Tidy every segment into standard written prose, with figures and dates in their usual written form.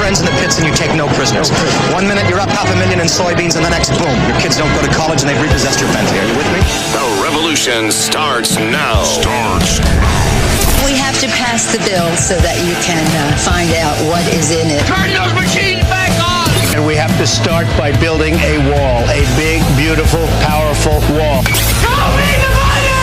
friends in the pits and you take no prisoners. 1 minute you're up $500,000 in soybeans, and the next, boom, your kids don't go to college and they've repossessed your Bentley. Are you with me? The revolution starts now. We have to pass the bill so that you can find out what is in it. Turn those machines back on! And we have to start by building a wall, a big, beautiful, powerful wall. Show me the money!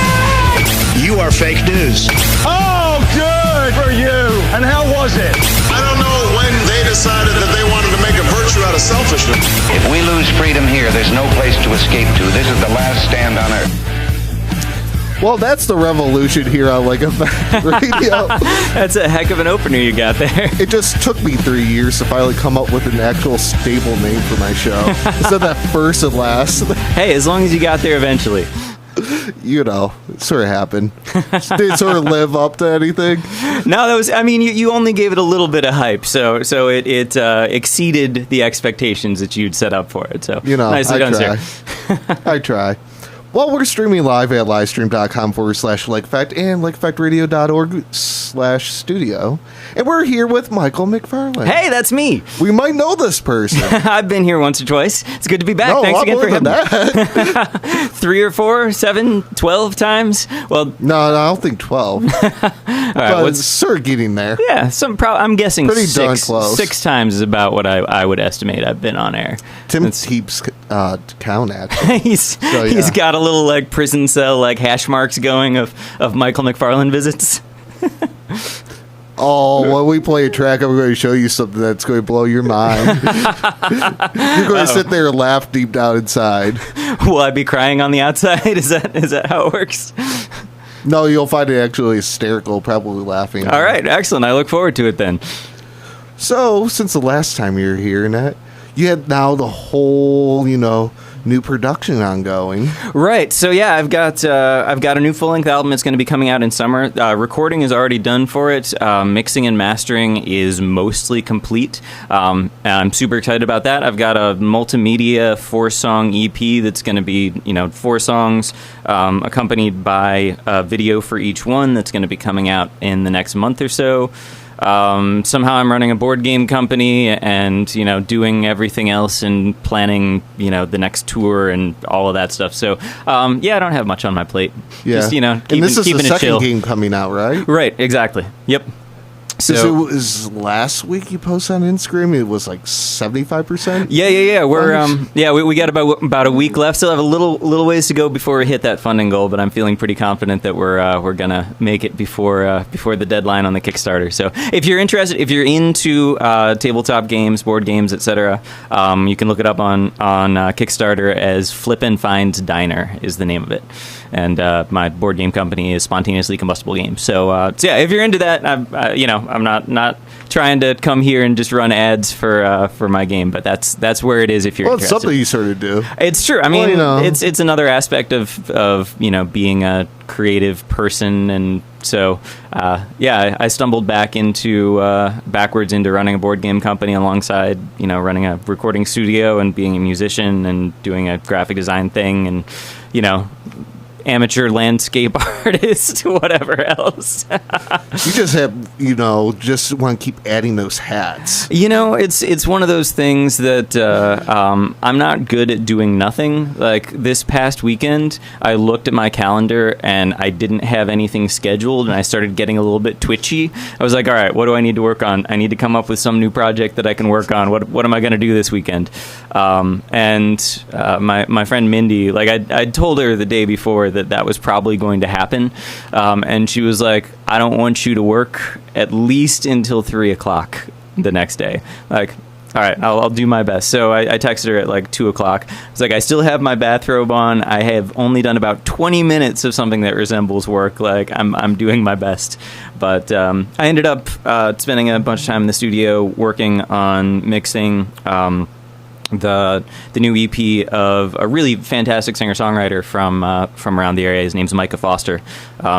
You are fake news. Oh, good for you. And how was it? I don't know when they decided that they wanted to make a virtue out of selfishness. If we lose freedom here, there's no place to escape to. This is the last stand on Earth. Well, that's the revolution here on Like Effect Radio. That's a heck of an opener you got there. It just took me 3 years to finally come up with an actual stable name for my show. Instead of that first and last. Hey, as long as you got there eventually. You know, it sort of happened. Did it sort of live up to anything? No, that was, I mean, you only gave it a little bit of hype, so it exceeded the expectations that you'd set up for it. So, you know, nicely done, try. sir. I try. Well, we're streaming live at livestream.com/LikeEffect and LikeEffectRadio.org/studio. And we're here with Michael McFarland. Hey, that's me. We might know this person. I've been here once or twice. It's good to be back. No, Thanks again for having me. 3 or 4, 7, 12 times? Well, no, I don't think 12. All right, but it's sort of getting there. Yeah, I'm guessing pretty darn 6. close. 6 times is about what I would estimate I've been on air. Tim keeps count, actually. He's got a little like prison cell like hash marks going of Michael McFarland visits. Oh, when we play a track, I'm going to show you something that's going to blow your mind. You're going to sit there and laugh deep down inside. Will I be crying on the outside? Is that how it works? No, you'll find it actually hysterical, probably laughing. All right, excellent. I look forward to it then. So, since the last time you were here, Annette, you had now the whole, new production ongoing. Right. So yeah, I've got a new full-length album. It's going to be coming out in summer. Recording is already done for it. Mixing and mastering is mostly complete. And I'm super excited about that. I've got a multimedia 4-song EP that's going to be 4 songs accompanied by a video for each one that's going to be coming out in the next month or so. Somehow I'm running a board game company and, doing everything else and planning, the next tour and all of that stuff. So, I don't have much on my plate. Yeah. Just, and this is the second chill. game coming out, right? Right, exactly. Yep. So it was last week you posted on Instagram. It was like 75%. Yeah. We're we got about a week left. Still have a little ways to go before we hit that funding goal. But I'm feeling pretty confident that we're gonna make it before the deadline on the Kickstarter. So if you're interested, if you're into tabletop games, board games, etc., you can look it up on Kickstarter as Flippin' Finds Diner is the name of it. And my board game company is Spontaneously Combustible Games. So yeah, if you're into that, I'm not trying to come here and just run ads for my game, but that's where it is if you're interested. It's something you sort of do. It's true. I mean, it's another aspect of being a creative person, and so I stumbled backwards into running a board game company alongside running a recording studio and being a musician and doing a graphic design thing and amateur landscape artist, whatever else. You just have, just want to keep adding those hats. It's one of those things that I'm not good at doing nothing. Like this past weekend, I looked at my calendar and I didn't have anything scheduled, and I started getting a little bit twitchy. I was like, all right, what do I need to work on? I need to come up with some new project that I can work on. What am I going to do this weekend? And my friend Mindy, like I told her the day before that was probably going to happen, and she was like, I don't want you to work at least until 3:00 the next day. Like, all right, I'll do my best. So I texted her at like 2:00. I was like, I still have my bathrobe on. I have only done about 20 minutes of something that resembles work. Like I'm doing my best. But I ended up spending a bunch of time in the studio working on mixing the new EP of a really fantastic singer-songwriter from around the area. His name's Micah Foster.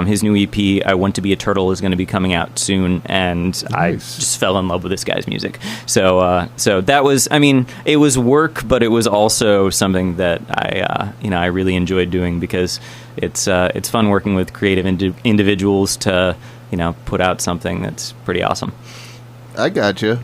His new EP, I Want to Be a Turtle, is going to be coming out soon, and nice. I just fell in love with this guy's music. So that was, it was work, but it was also something that I really enjoyed doing because it's fun working with creative individuals to put out something that's pretty awesome. I gotcha.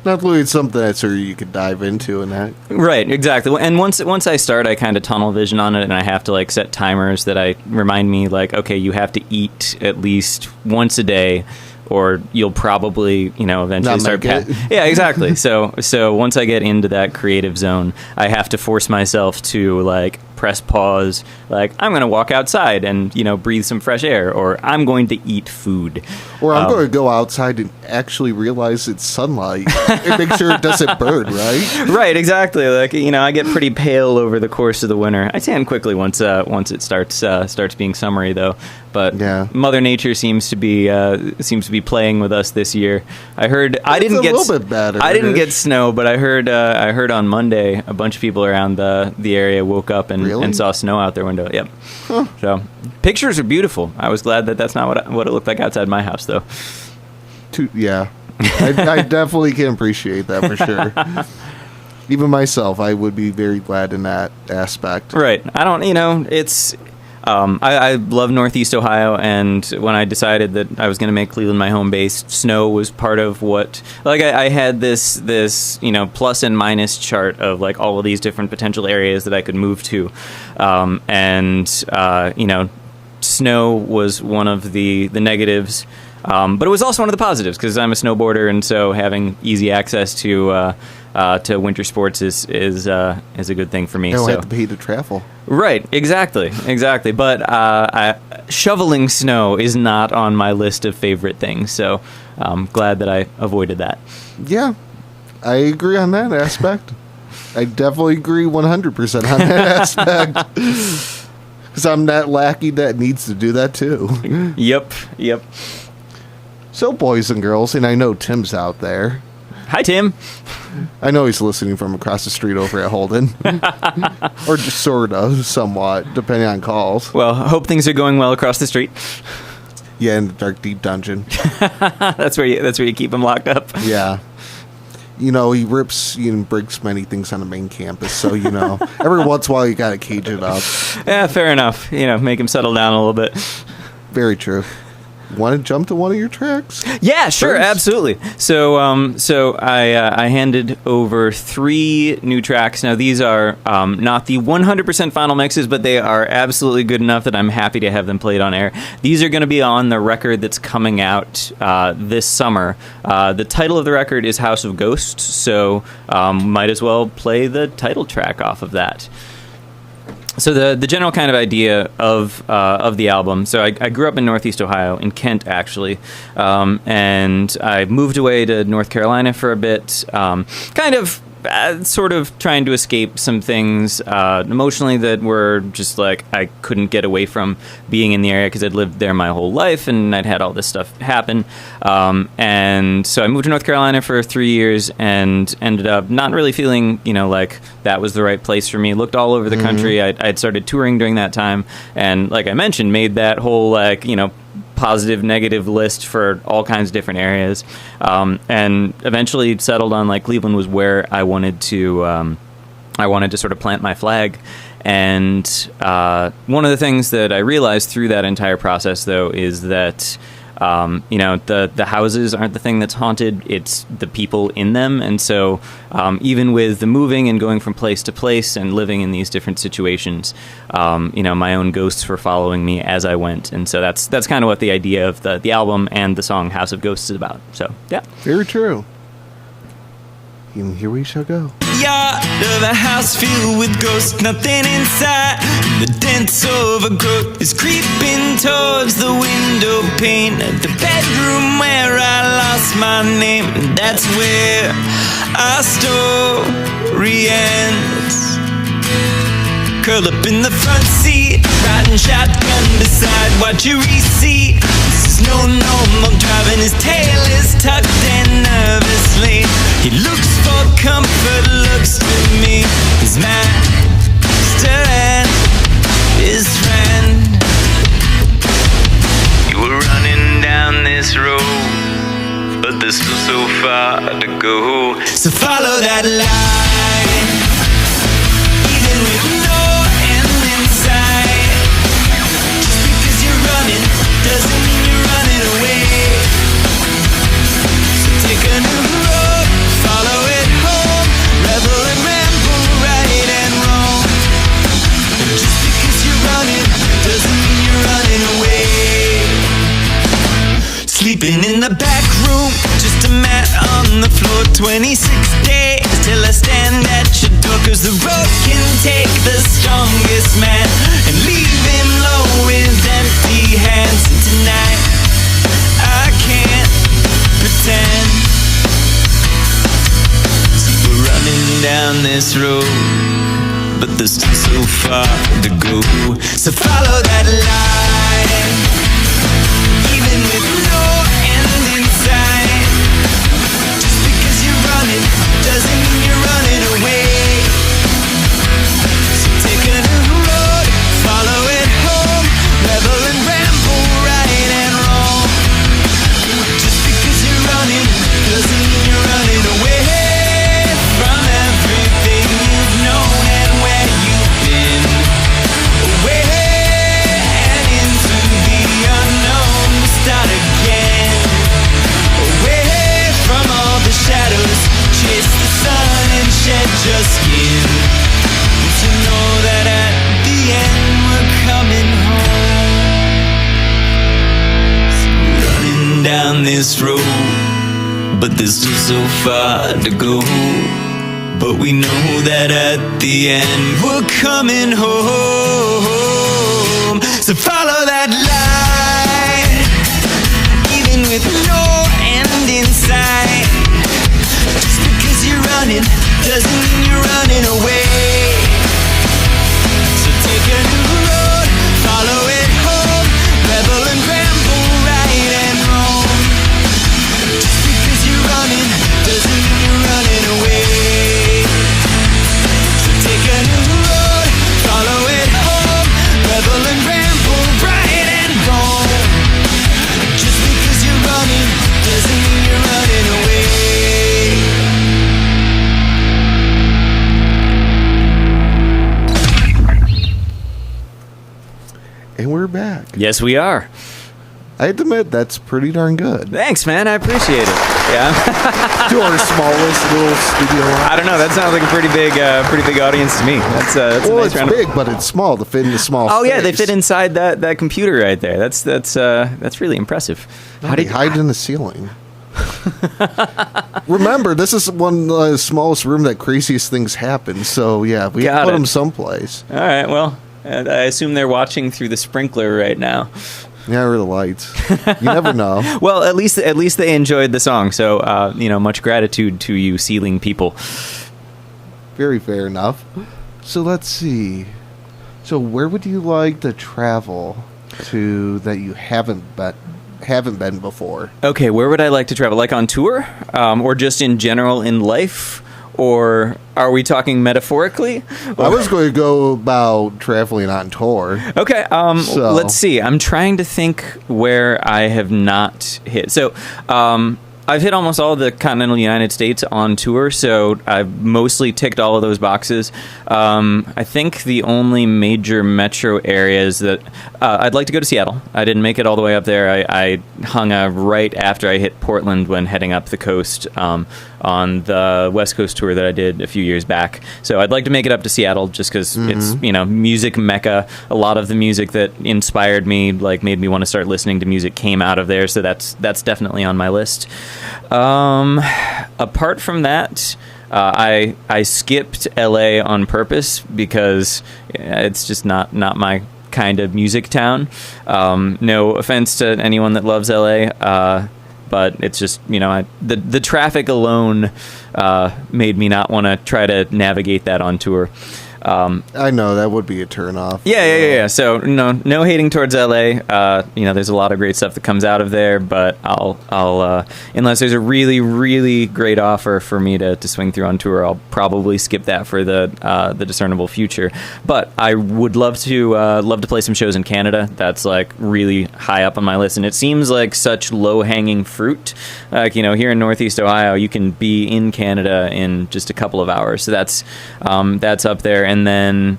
Not really something that's where you could dive into and that. Right, exactly. And once I start, I kind of tunnel vision on it, and I have to like set timers that I remind me like, okay, you have to eat at least once a day, or you'll probably, eventually start. Yeah, exactly. So once I get into that creative zone, I have to force myself to like press pause. Like, I'm going to walk outside and breathe some fresh air, or I'm going to eat food, or I'm going to go outside and actually realize it's sunlight and make sure it doesn't burn. Right. Right. Exactly. Like I get pretty pale over the course of the winter. I tan quickly once it starts being summery though. But yeah. Mother Nature seems to be playing with us this year. I heard I didn't get snow, but I heard on Monday a bunch of people around the area woke up and saw snow out their window. Yep. Huh. So pictures are beautiful. I was glad that that's not what it looked like outside my house though. Yeah, I definitely can appreciate that for sure. Even myself, I would be very glad in that aspect. Right. I don't. It's. I love Northeast Ohio, and when I decided that I was going to make Cleveland my home base, snow was part of what. Like I had this plus and minus chart of like all of these different potential areas that I could move to, and snow was one of the negatives, but it was also one of the positives because I'm a snowboarder, and so having easy access to winter sports is a good thing for me. I don't have to pay to travel. Right, exactly. But shoveling snow is not on my list of favorite things, so I'm glad that I avoided that. Yeah, I agree on that aspect. I definitely agree 100% on that aspect. Because I'm that lackey that needs to do that too. Yep. So, boys and girls, and I know Tim's out there. Hi, Tim. I know he's listening from across the street over at Holden. Or just sort of, somewhat, depending on calls. Well, I hope things are going well across the street. Yeah, in the dark, deep dungeon. That's where you keep him locked up. Yeah. He rips and breaks many things on the main campus, so, every once in a while you gotta cage it up. Yeah, fair enough. Make him settle down a little bit. Very true. Want to jump to one of your tracks? Yeah, sure, absolutely. So I handed over 3 new tracks. Now, these are not the 100% final mixes, but they are absolutely good enough that I'm happy to have them played on air. These are going to be on the record that's coming out this summer. The title of the record is House of Ghosts, so might as well play the title track off of that. So the general kind of idea of the album. So I grew up in Northeast Ohio, in Kent actually, and I moved away to North Carolina for a bit, sort of trying to escape some things emotionally that were just like I couldn't get away from being in the area because I'd lived there my whole life and I'd had all this stuff happen. And so I moved to North Carolina for 3 years and ended up not really feeling, like that was the right place for me. Looked all over the country. I'd started touring during that time. And like I mentioned, made that whole positive, negative list for all kinds of different areas, and eventually settled on Cleveland was where I wanted to sort of plant my flag. And one of the things that I realized through that entire process, though, is that the houses aren't the thing that's haunted, it's the people in them. And so even with the moving and going from place to place and living in these different situations, my own ghosts were following me as I went. And so that's kind of what the idea of the album and the song House of Ghosts is about. So, yeah. Very true. And here we shall go. Yard of a house filled with ghosts, nothing inside. The dense overgrowth is creeping towards the window pane. The bedroom where I lost my name, and that's where our story ends. Curl up in the front seat, riding shotgun beside what you receive. This is no normal driving, his tail is tucked in nervously. He looks for comfort, looks to me. His master and his friend. You were running down this road, but there's still so far to go. So follow that line, even with no end in sight. Just because you're running doesn't mean you're running away. So take a new road. in the back room, just a mat on the floor. 26 days till I stand at your door, 'cause the road can take the strongest man and leave him low with empty hands. And tonight I can't pretend. So we're running down this road, but there's still so far to go. So follow that line, even with no end in sight. Just because you're running doesn't mean you're running away. So take a new road, follow it home, rebel and ramble, right and wrong. Just because you're running doesn't mean you're running away from everything you've known and where you've been. Away and into the unknown, start again. Away from all the shadows, chase the sun and shed your skin. To know that at the end we're coming home. So running down this road, but there's still so far to go. But we know that at the end we're coming home. So follow that line, even with no end in sight. Just because you're running doesn't mean you're running away. So take a new road, follow it home, rebel and ramble, right and wrong. Just because you're running doesn't mean you're running away. So take a new road, follow it home, rebel and ramble, right and wrong. Just because you're running doesn't mean you're running away. And we're back. Yes, we are. I have to admit, that's pretty darn good. Thanks, man. I appreciate it. Yeah. To our smallest little studio. I don't know. That sounds like a pretty big audience to me. That's Well, a nice it's round big, but it's small to fit in the small Oh space. yeah, they fit inside that computer right there. That's really impressive. How do you hide in the ceiling? Remember, this is one of the smallest room that craziest things happen. So yeah, we Got put it. them someplace. All right. Well, I assume they're watching through the sprinkler right now. Yeah, or the lights. You never know. Well, at least they enjoyed the song. So much gratitude to you ceiling people. Very fair enough. So let's see. So where would you like to travel to that you haven't been before? Okay, where would I like to travel? Like on tour, or just in general in life, or are we talking metaphorically? I was going to go about traveling on tour. Okay, So- let's see. I'm trying to think where I have not hit. So, I've hit almost all the continental United States on tour, so I've mostly ticked all of those boxes. I think the only major metro areas that I'd like to go to Seattle. I didn't make it all the way up there. I hung right after I hit Portland when heading up the coast on the West Coast tour that I did a few years back. So I'd like to make it up to Seattle just because it's, music mecca. A lot of the music that inspired me, like made me want to start listening to music, came out of there. So that's definitely on my list. Apart from that, I skipped LA on purpose because it's just not my kind of music town. No offense to anyone that loves LA, but it's just, the traffic alone made me not want to try to navigate that on tour. I know that would be a turnoff. Yeah. So no hating towards LA. There's a lot of great stuff that comes out of there, but I'll unless there's a really, really great offer for me to swing through on tour, I'll probably skip that for the discernible future. But I would love to play some shows in Canada. That's like really high up on my list, and it seems like such low hanging fruit. Like here in Northeast Ohio, you can be in Canada in just a couple of hours. So that's up there. And then,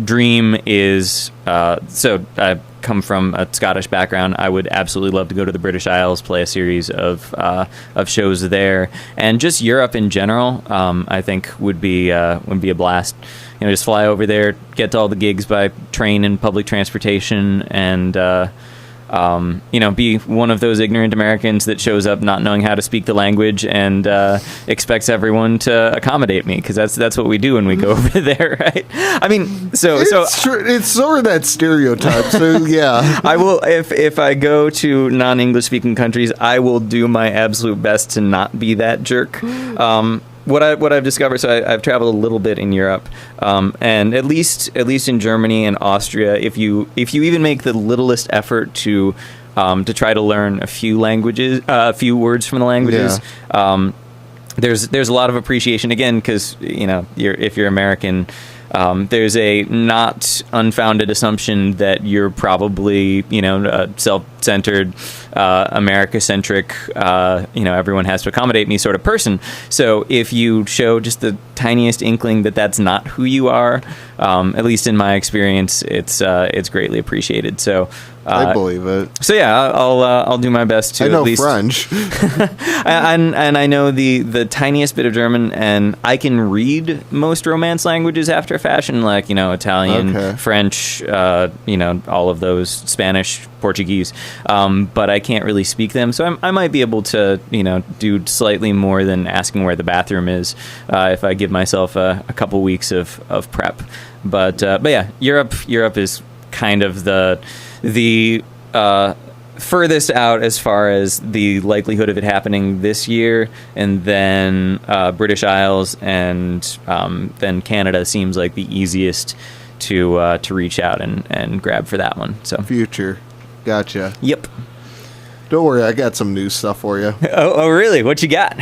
dream is, so I come from a Scottish background. I would absolutely love to go to the British Isles, play a series of shows there. And just Europe in general, I think would be a blast. Just fly over there, get to all the gigs by train and public transportation, and be one of those ignorant Americans that shows up not knowing how to speak the language and expects everyone to accommodate me, because that's what we do when we go over there, right? I mean, it's sort of that stereotype. So yeah, I will, if I go to non-English speaking countries, I will do my absolute best to not be that jerk. What I've discovered, so I've traveled a little bit in Europe, and at least in Germany and Austria, if you even make the littlest effort to try to learn a few words from the languages, there's a lot of appreciation, again, because if you're American. There's a not unfounded assumption that you're probably, a self-centered, America-centric, everyone has to accommodate me sort of person. So if you show just the tiniest inkling that that's not who you are, at least in my experience, it's greatly appreciated. So I believe it. So yeah, I'll do my best to. I know at least French, and I know the tiniest bit of German, and I can read most Romance languages after a fashion, like Italian, French, all of those, Spanish, Portuguese, but I can't really speak them. So I might be able to do slightly more than asking where the bathroom is if I give myself a couple weeks of prep. But yeah, Europe is kind of the furthest out as far as the likelihood of it happening this year, and then British Isles, and then Canada seems like the easiest to reach out and grab for that one. So future, gotcha. Yep. Don't worry, I got some new stuff for you. Oh really? What you got?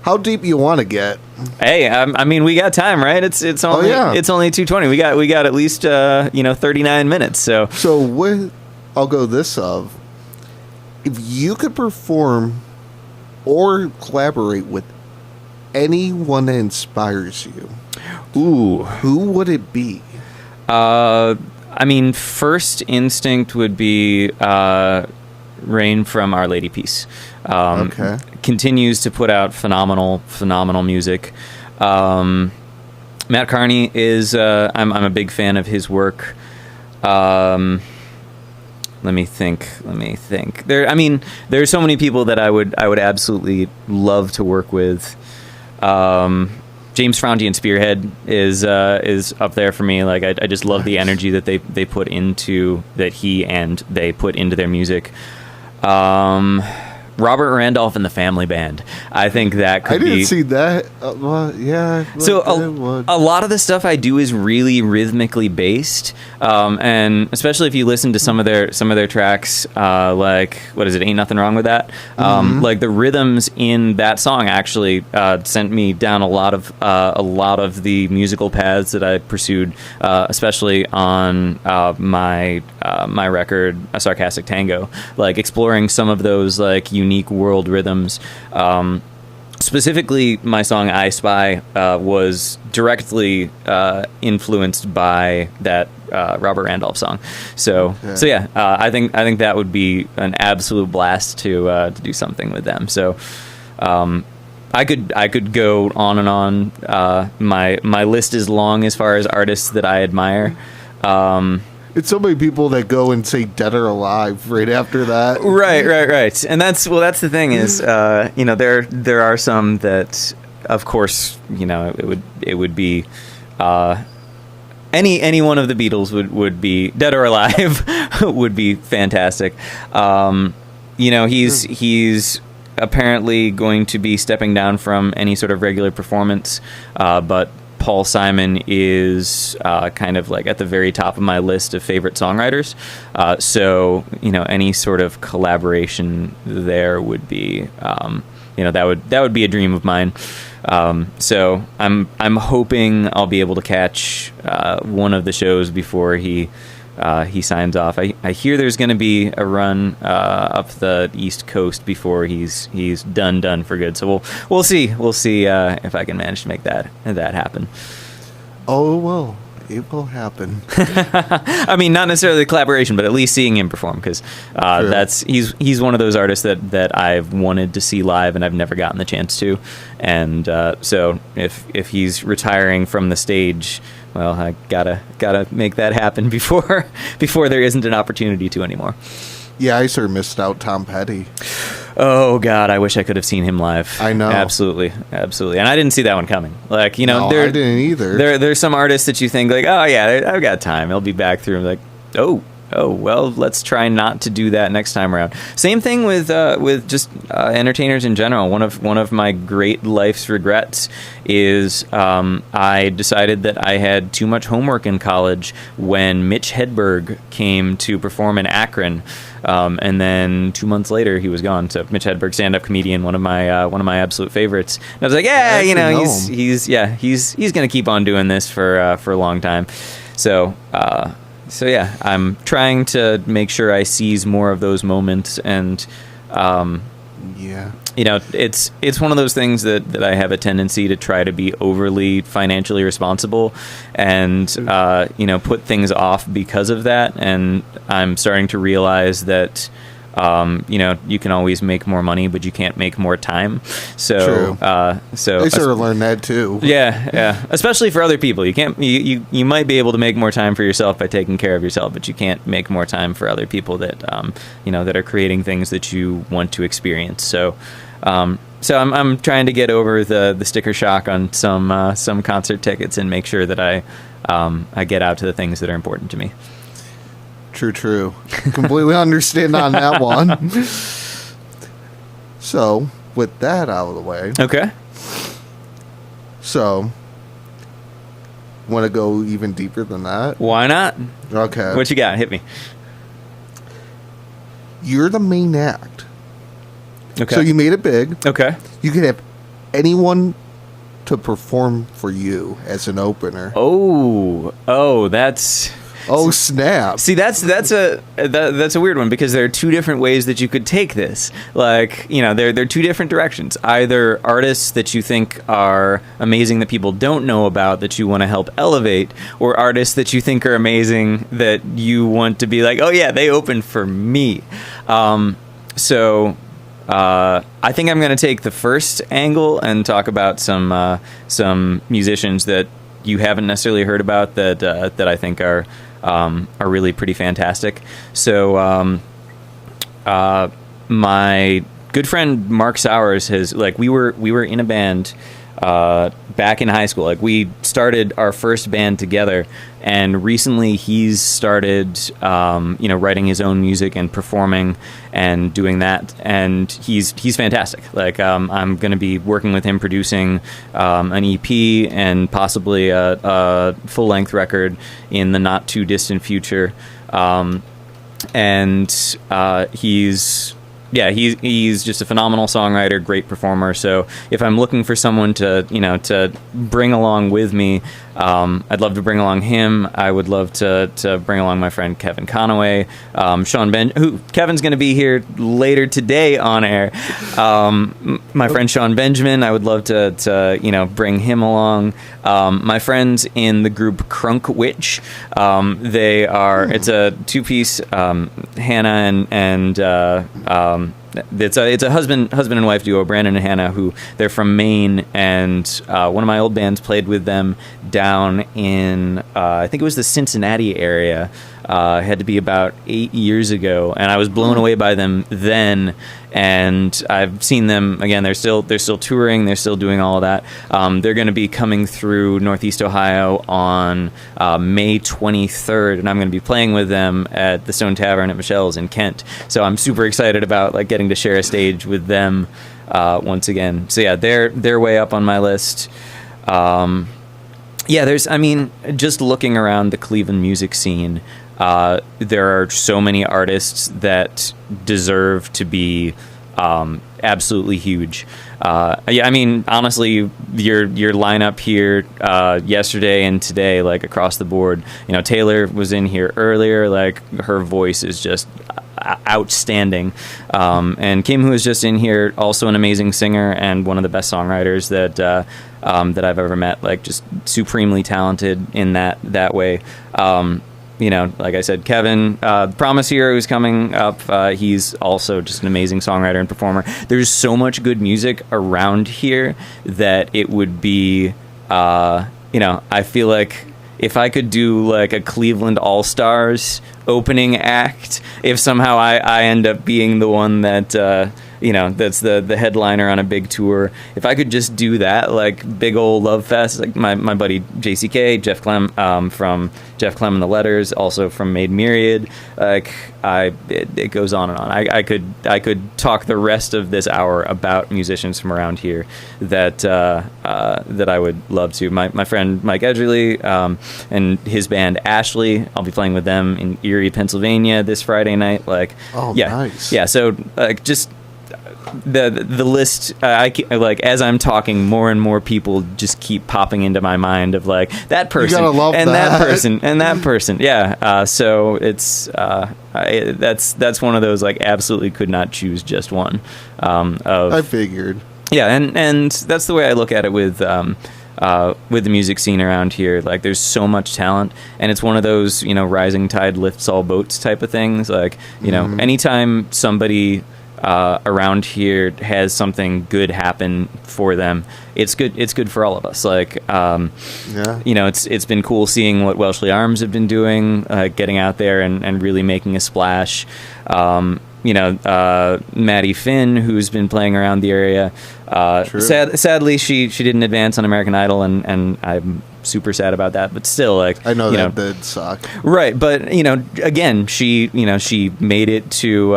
How deep you want to get? Hey, I mean, we got time, right? It's only it's only 2:20. We got at least 39 minutes. So I'll go this of, if you could perform or collaborate with anyone that inspires you, who would it be? I mean, first instinct would be Rain from Our Lady Peace. Continues to put out phenomenal music. Matt Carney is I'm a big fan of his work. Let me think. There's so many people that I would absolutely love to work with. James Franti and Spearhead is up there for me. Like I just love the energy that they put into their music. Robert Randolph and the Family Band. I think that could be... I didn't see that. Yeah. So a lot of the stuff I do is really rhythmically based, and especially if you listen to some of their tracks, like what is it? Ain't Nothing Wrong with That. Like the rhythms in that song actually sent me down a lot of the musical paths that I pursued, especially on my record, A Sarcastic Tango. Like exploring some of those like unique world rhythms. Specifically, my song I Spy was directly influenced by that Robert Randolph song. So yeah, I think that would be an absolute blast to do something with them. So I could go on and on. My list is long as far as artists that I admire. It's so many people that go and say Dead or Alive right after that. Right. And that's the thing is, there are some that, of course, it would be, any one of the Beatles would be Dead or Alive would be fantastic. He's apparently going to be stepping down from any sort of regular performance, but Paul Simon is kind of like at the very top of my list of favorite songwriters. So any sort of collaboration there would be, that would be a dream of mine. So I'm hoping I'll be able to catch one of the shows before he signs off. I hear there's going to be a run up the East Coast before he's done for good. So we'll see if I can manage to make that happen. Oh well, it will happen. I mean, not necessarily the collaboration, but at least seeing him perform, because he's one of those artists that I've wanted to see live and I've never gotten the chance to. And so if he's retiring from the stage well, I gotta make that happen before there isn't an opportunity to anymore. Yeah, I sort of missed out Tom Petty. Oh God, I wish I could have seen him live. I know, absolutely, and I didn't see that one coming. Like, you know, no, I didn't either. There's some artists that you think like, oh yeah, I've got time. He'll be back through. Like, oh well, let's try not to do that next time around. Same thing with just entertainers in general. One of my great life's regrets is I decided that I had too much homework in college when Mitch Hedberg came to perform in Akron, and then 2 months later he was gone. So Mitch Hedberg, stand-up comedian, one of my absolute favorites. And I was like, yeah, you know, he's gonna keep on doing this for a long time. So yeah, I'm trying to make sure I seize more of those moments, and you know, it's one of those things that I have a tendency to try to be overly financially responsible, and you know, put things off because of that. And I'm starting to realize that you know, you can always make more money, but you can't make more time. So, I sort of learned that too. Yeah. Especially for other people, you can't. You might be able to make more time for yourself by taking care of yourself, but you can't make more time for other people that you know, that are creating things that you want to experience. So I'm trying to get over the sticker shock on some concert tickets and make sure that I get out to the things that are important to me. True. Completely understand on that one. So, with that out of the way. Okay. So, want to go even deeper than that? Why not? Okay. What you got? Hit me. You're the main act. Okay. So you made it big. Okay. You could have anyone to perform for you as an opener. Oh, that's... Oh, snap. See, that's a weird one, because there are two different ways that you could take this. Like, you know, there are two different directions. Either artists that you think are amazing that people don't know about that you want to help elevate, or artists that you think are amazing that you want to be like, oh yeah, they opened for me. So I think I'm going to take the first angle and talk about some musicians that you haven't necessarily heard about that I think are really pretty fantastic. So my good friend Mark Sowers has, like, we were in a band back in high school. Like, we started our first band together, and recently he's started you know, writing his own music and performing and doing that, and he's fantastic. Like, I'm going to be working with him producing an EP and possibly a full-length record in the not too distant future. And he's just a phenomenal songwriter, great performer. So if I'm looking for someone to bring along with me, I'd love to bring along him. I would love to bring along my friend Kevin Conaway, Kevin's going to be here later today on air. My friend Sean Benjamin, I would love to bring him along. My friends in the group Crunk Witch, they are, it's a two-piece, Hannah and it's a husband and wife duo, Brandon and Hannah, who they're from Maine, and one of my old bands played with them down in I think it was the Cincinnati area. Had to be about 8 years ago, and I was blown away by them then. And I've seen them again. They're still touring. They're still doing all of that. They're going to be coming through Northeast Ohio on May 23rd, and I'm going to be playing with them at the Stone Tavern at Michelle's in Kent. So I'm super excited about, like, getting to share a stage with them once again. So yeah, they're way up on my list. Just looking around the Cleveland music scene, there are so many artists that deserve to be absolutely huge. Honestly, your lineup here yesterday and today, like, across the board. You know, Taylor was in here earlier. Like, her voice is just outstanding. And Kim, who was just in here, also an amazing singer and one of the best songwriters that I've ever met. Like, just supremely talented in that way. Like I said, Kevin, Promise Hero, who's coming up, he's also just an amazing songwriter and performer. There's so much good music around here that it would be, I feel like if I could do like a Cleveland All-Stars opening act, if somehow I end up being the one that that's the headliner on a big tour, if I could just do that, like big old love fest, like my buddy JCK, Jeff Clem, from Jeff Clem and the Letters, also from Made Myriad, like it goes on and on. I could talk the rest of this hour about musicians from around here that I would love to. My friend Mike Edgerly and his band Ashley, I'll be playing with them in Erie, Pennsylvania this Friday night. Like, nice. Yeah, so like just the list, like as I'm talking, more and more people just keep popping into my mind of like that person and that person and that person. Yeah, so it's that's one of those like absolutely could not choose just one. I figured. Yeah, and that's the way I look at it with the music scene around here. Like there's so much talent, and it's one of those rising tide lifts all boats type of things. Like anytime somebody around here has something good happen for them, it's good for all of us. Like it's been cool seeing what Welshly Arms have been doing, getting out there and really making a splash. Maddie Finn, who's been playing around the area. Sadly, she didn't advance on American Idol, and I'm super sad about that. But still, like I know that did suck, right? But again, she made it to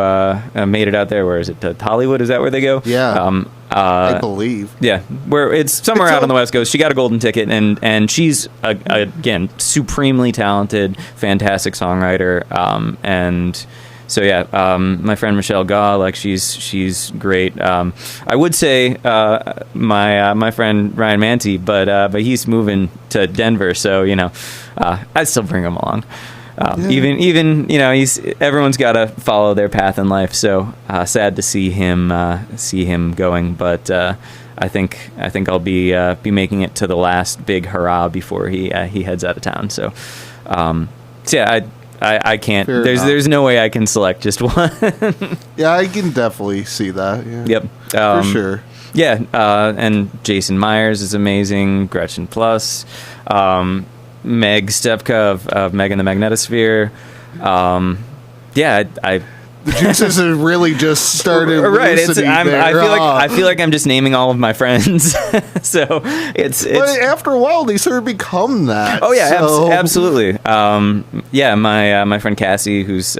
made it out there. Where is it? To Hollywood? Is that where they go? Yeah. I believe. Yeah, where it's somewhere out on the West Coast. She got a golden ticket, and she's again supremely talented, fantastic songwriter, and. So yeah, my friend Michelle Gaw, like she's great. I would say my friend Ryan Manti, but he's moving to Denver, so I'd still bring him along. Even everyone's got to follow their path in life. So sad to see him going, but I think I'll be making it to the last big hurrah before he heads out of town. So yeah, I can't. Fair there's no way I can select just one. Yeah, I can definitely see that. Yeah. Yep. For sure. Yeah, and Jason Myers is amazing. Gretchen Plus, Meg Stepka of Meg and the Magnetosphere. The juices have really just started. Right. I feel like I'm just naming all of my friends. So it's. But after a while, they sort of become that. Oh yeah, so. Absolutely. My friend Cassie, who's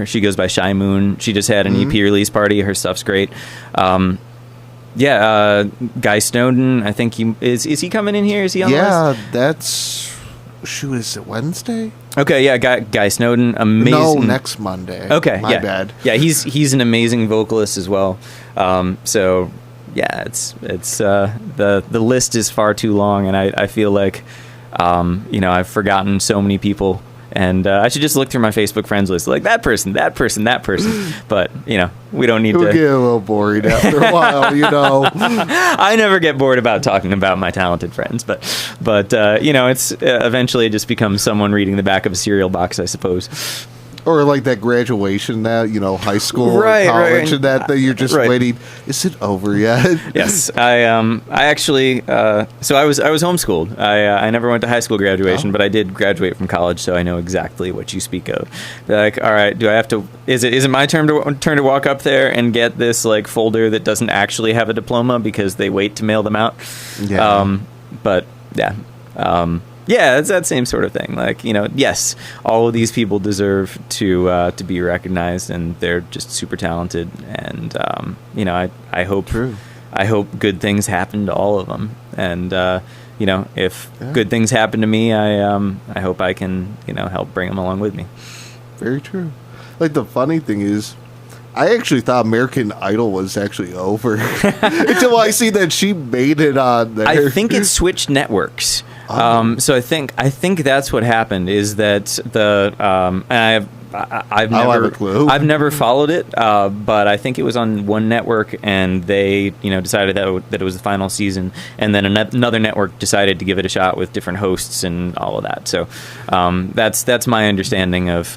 she goes by Shy Moon. She just had an EP release party. Her stuff's great. Guy Snowden. I think is he coming in here? Is he on the list? Yeah, that's. Shoot, is it Wednesday? Okay, yeah, Guy Snowden, amazing. No, next Monday. Okay, my bad. Yeah, he's an amazing vocalist as well. So yeah, it's the list is far too long, and I feel like I've forgotten so many people, and I should just look through my Facebook friends list, like that person. But we don't need to. It'll get a little boring after a while, I never get bored about talking about my talented friends, but it's eventually it just becomes someone reading the back of a cereal box, I suppose. Or like that graduation now, high school or college, and that you're just waiting. Is it over yet? Yes, I actually. So I was homeschooled. I never went to high school graduation, but I did graduate from college, so I know exactly what you speak of. Like, all right, do I have to? Is it my turn to walk up there and get this like folder that doesn't actually have a diploma because they wait to mail them out? Yeah. But yeah. Yeah, it's that same sort of thing. Like, yes, all of these people deserve to be recognized, and they're just super talented. And I hope good things happen to all of them. And if good things happen to me, I hope I can help bring them along with me. Very true. Like the funny thing is, I actually thought American Idol was actually over until I see that she made it on there. I think it switched networks. So I think that's what happened is that and I've I'll have never a clue. I've never followed it, but I think it was on one network, and they decided that it was the final season, and then another network decided to give it a shot with different hosts and all of that. So that's my understanding of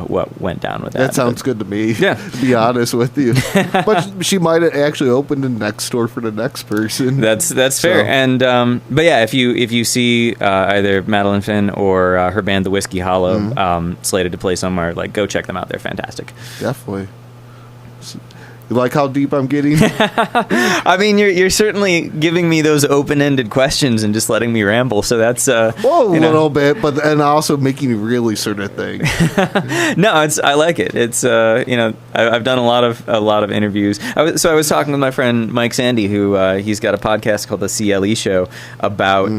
what went down with that. That sounds good to me. Yeah. To be honest with you, but she might have actually opened the next store for the next person. That's fair. And but yeah, if you see either Madeline Finn or her band The Whiskey Hollow slated to play somewhere, like, go check them out. They're fantastic. Definitely. You like how deep I'm getting? I mean, you're certainly giving me those open-ended questions and just letting me ramble. So that's a little bit, but and also making me really sort of think. No, I like it. It's I've done a lot of interviews. I was talking with my friend Mike Sandy, who he's got a podcast called the CLE Show about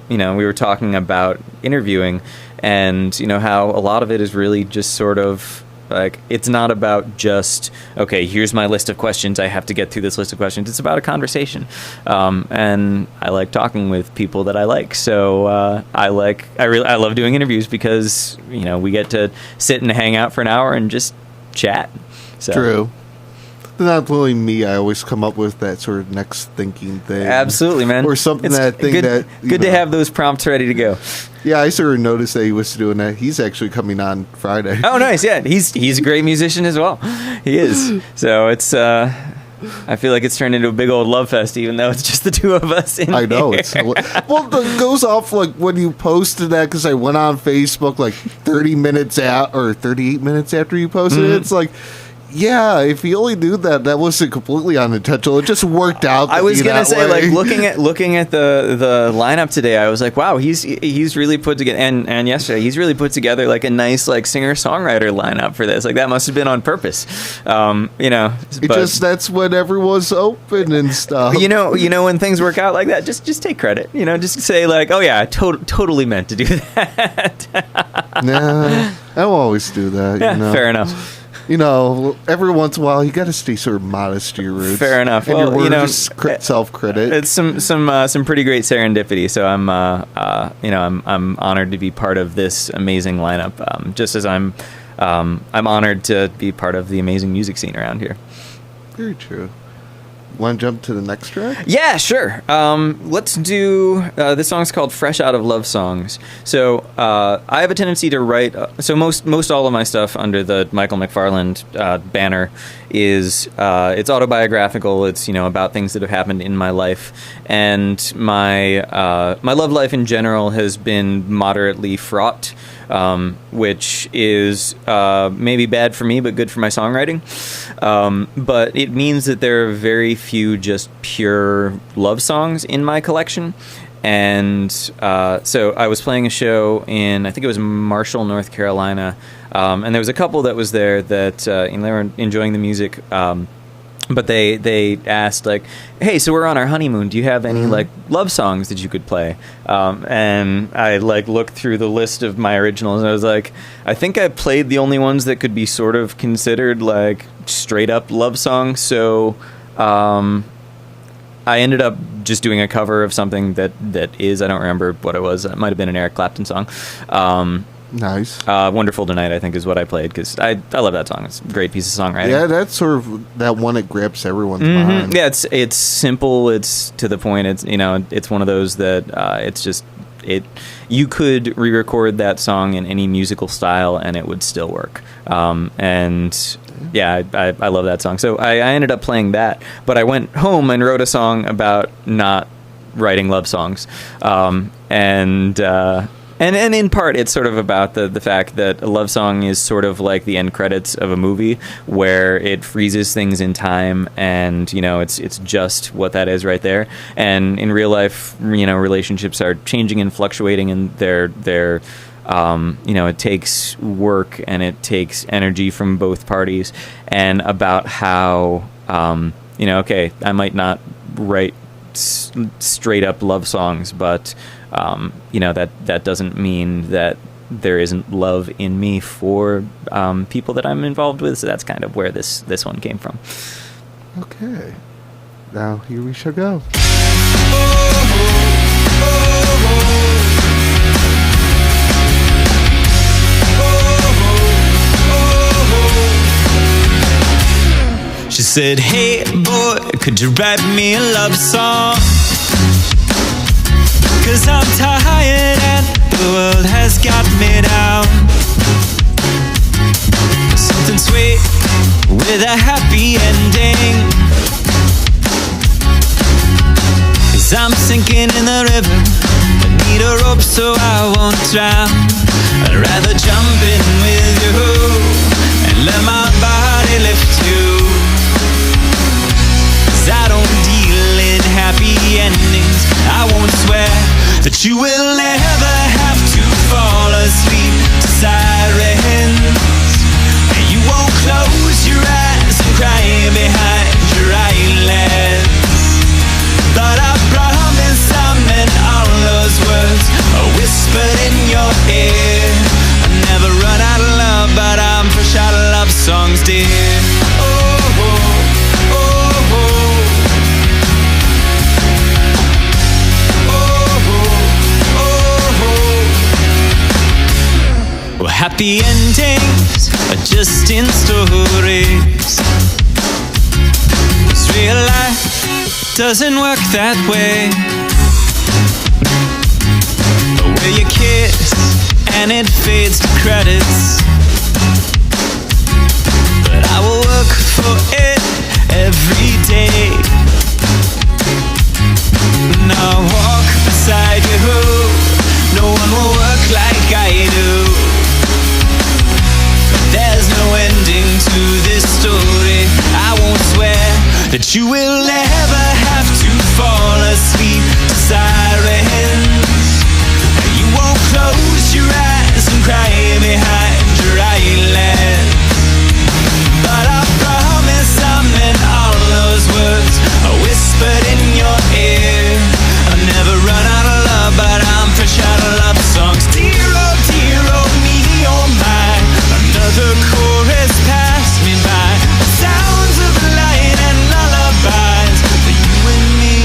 we were talking about interviewing, and how a lot of it is really just sort of like, it's not about just, okay, here's my list of questions, I have to get through this list of questions. It's about a conversation, and I like talking with people that I like. So I love doing interviews because we get to sit and hang out for an hour and just chat. So. True. Not only me, I always come up with that sort of next thinking thing. Absolutely, man. Or something good to have those prompts ready to go. Yeah, I sort of noticed that he was doing that. He's actually coming on Friday. Oh, nice. Yeah, he's a great musician as well. He is. So it's I feel like it's turned into a big old love fest, even though it's just the two of us in I know. here. It goes off like when you posted that, because I went on Facebook like 30 minutes out or 38 minutes after you posted it. It's like, yeah, if you only knew that wasn't completely unintentional. It just worked out. I was gonna say, way. like, looking at the lineup today, I was like, wow, he's really put together, and yesterday he's really put together like a nice like singer songwriter lineup for this. Like, that must have been on purpose, that's when everyone's open and stuff. When things work out like that, just take credit. Just say like, oh yeah, I totally meant to do that. Nah, I will always do that. Yeah, fair enough. Every once in a while, you got to stay sort of modest to your roots. Fair enough. And well, self-critic. It's some pretty great serendipity. So I'm honored to be part of this amazing lineup. Just as I'm honored to be part of the amazing music scene around here. Very true. Want to jump to the next track? Yeah, sure. Let's do this song's called "Fresh Out of Love Songs." So I have a tendency to write. So most all of my stuff under the Michael McFarland banner is it's autobiographical. It's about things that have happened in my life, and my love life in general has been moderately fraught. Which is maybe bad for me, but good for my songwriting. But it means that there are very few just pure love songs in my collection. And so I was playing a show in, I think it was Marshall, North Carolina, and there was a couple that was there that they were enjoying the music. But they asked, like, hey, so we're on our honeymoon. Do you have any, like, love songs that you could play? And I, like, looked through the list of my originals, and I was like, I think I played the only ones that could be sort of considered, like, straight-up love songs. So I ended up just doing a cover of something that is, I don't remember what it was. It might have been an Eric Clapton song. Nice. Wonderful Tonight, I think, is what I played, because I love that song. It's a great piece of songwriting. Yeah, that's sort of that one that grabs everyone's mind. Yeah, it's simple. It's to the point. It's it's one of those that it's just you could re-record that song in any musical style and it would still work. And yeah, I love that song. So I ended up playing that, but I went home and wrote a song about not writing love songs, And in part, it's sort of about the fact that a love song is sort of like the end credits of a movie, where it freezes things in time, and it's just what that is right there. And in real life, relationships are changing and fluctuating, and they're it takes work and it takes energy from both parties, and about how okay, I might not write straight up love songs, but that doesn't mean that there isn't love in me for people that I'm involved with. So that's kind of where this one came from. Okay, now here we shall go. She said, hey boy, could you write me a love song? 'Cause I'm tired and the world has got me down. Something sweet with a happy ending. 'Cause I'm sinking in the river, I need a rope so I won't drown. I'd rather jump in with you and let my body lift you. 'Cause I don't deal in happy endings. I won't swear that you will never have to fall asleep to sirens. And you won't close your eyes and cry behind your eyelids. But I promise I meant all those words whispered in your ear. I never run out of love, but I'm fresh out of love songs, dear. Oh, oh, oh, oh. Well, happy endings are just in stories. 'Cause real life doesn't work that way. Where you kiss and it fades to credits. But I will work for it every day. And I'll walk beside you. No one will work like I do. There's no ending to this story. I won't swear that you will never have to fall asleep to sirens. You won't close your eyes and cry behind your eyelids. But I promise I meant all those words whispered in your ear. I'll never run out of love, but I'm fresh out of love songs. Dear oh me, oh my. Another chorus passed me by. Sounds of light and lullabies for you and me.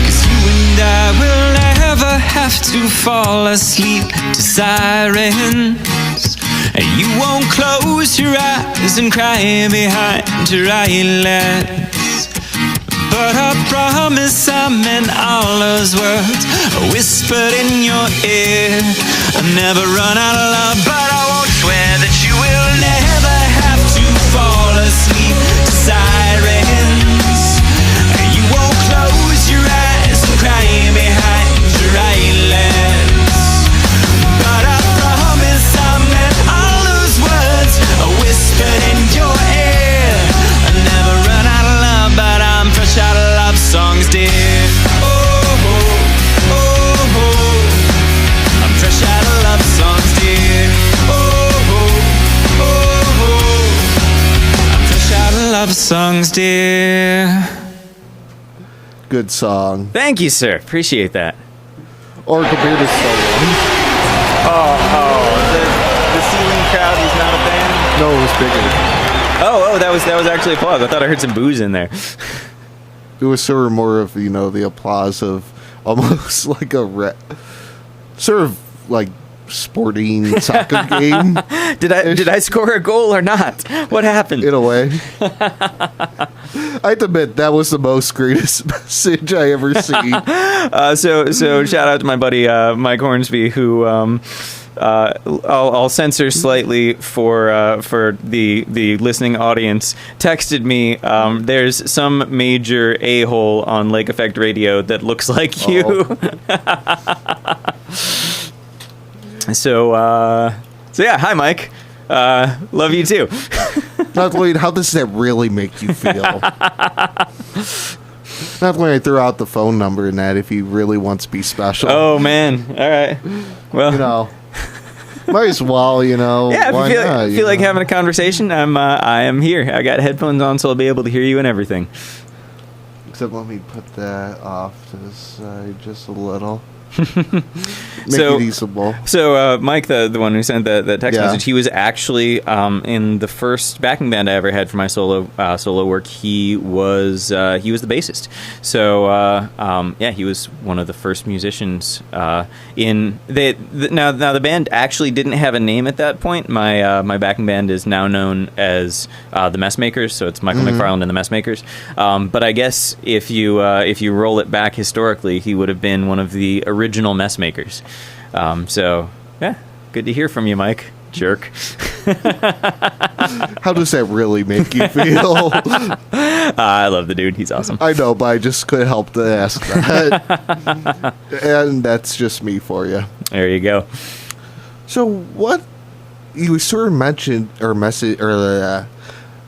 'Cause you and I will never have to fall asleep to sirens. And you won't close your eyes and cry behind your eyelids. But I promise I meant all those words whispered in your ear. I'll never run out of love, but I won't swear that you will never have to fall asleep to sirens. And you won't close your eyes and cry behind your eyelids. But I promise I meant all those words whispered in your ear. I'll never run out of love, but I'm fresh out of love songs, dear. Oh, oh, oh, oh. I'm fresh out of love songs, dear. Oh, oh, oh, oh. I'm fresh out of love songs, dear. Good song. Thank you, sir. Appreciate that. Or compared to Snowden. The ceiling crowd was not a fan? No, it was bigger. Oh, that was actually applause. I thought I heard some booze in there. It was sort of more of, the applause of almost like a sort of like sporting soccer game. Did I score a goal or not? What happened? In a way. I have to admit, that was the most greatest message I ever seen. So shout out to my buddy Mike Hornsby, who I'll censor slightly for the listening audience. Texted me. There's some major a-hole on Lake Effect Radio that looks like you. So yeah, hi Mike. Love you too. Not Lloyd, how does that really make you feel? Not when I throw out the phone number and that if he really wants to be special. Oh man. All right. Well, might as well, Yeah, why if you not, feel like having a conversation, I am here. I got headphones on, so I'll be able to hear you and everything. Except let me put that off to the side just a little. Make it usable. So Mike, the one who sent that text Yeah. message, he was actually in the first backing band I ever had for my solo work. He was the bassist. So he was one of the first musicians now the band actually didn't have a name at that point. My backing band is now known as the Messmakers, so it's Michael McFarland and the Messmakers. But I guess if you roll it back historically, he would have been one of the original Messmakers. So yeah, good to hear from you, Mike. Jerk. How does that really make you feel? I love the dude. He's awesome. I know, but I just couldn't help to ask that. And that's just me for you. There you go. So what you sort of mentioned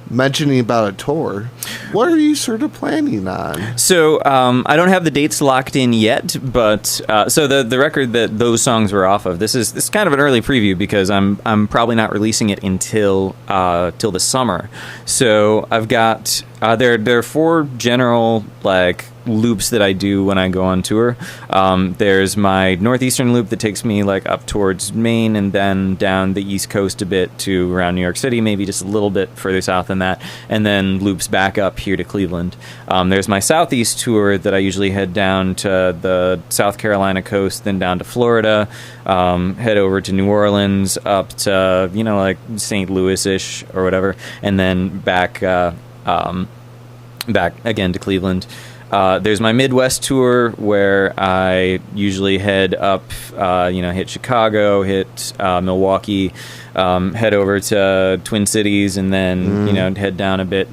mentioning about a tour. What are you sort of planning on? So I don't have the dates locked in yet, but so the record that those songs were off of, this is kind of an early preview because I'm probably not releasing it until the summer. So I've got there are 4 general loops that I do when I go on tour. There's my northeastern loop that takes me up towards Maine and then down the East Coast a bit to around New York City, maybe just a little bit further south than that, and then loops back up here to Cleveland. There's my southeast tour that I usually head down to the South Carolina coast, then down to Florida, head over to New Orleans, up to St. Louis-ish or whatever, and then back again to Cleveland. There's my Midwest tour where I usually head up, hit Chicago, hit Milwaukee, head over to Twin Cities, and then head down a bit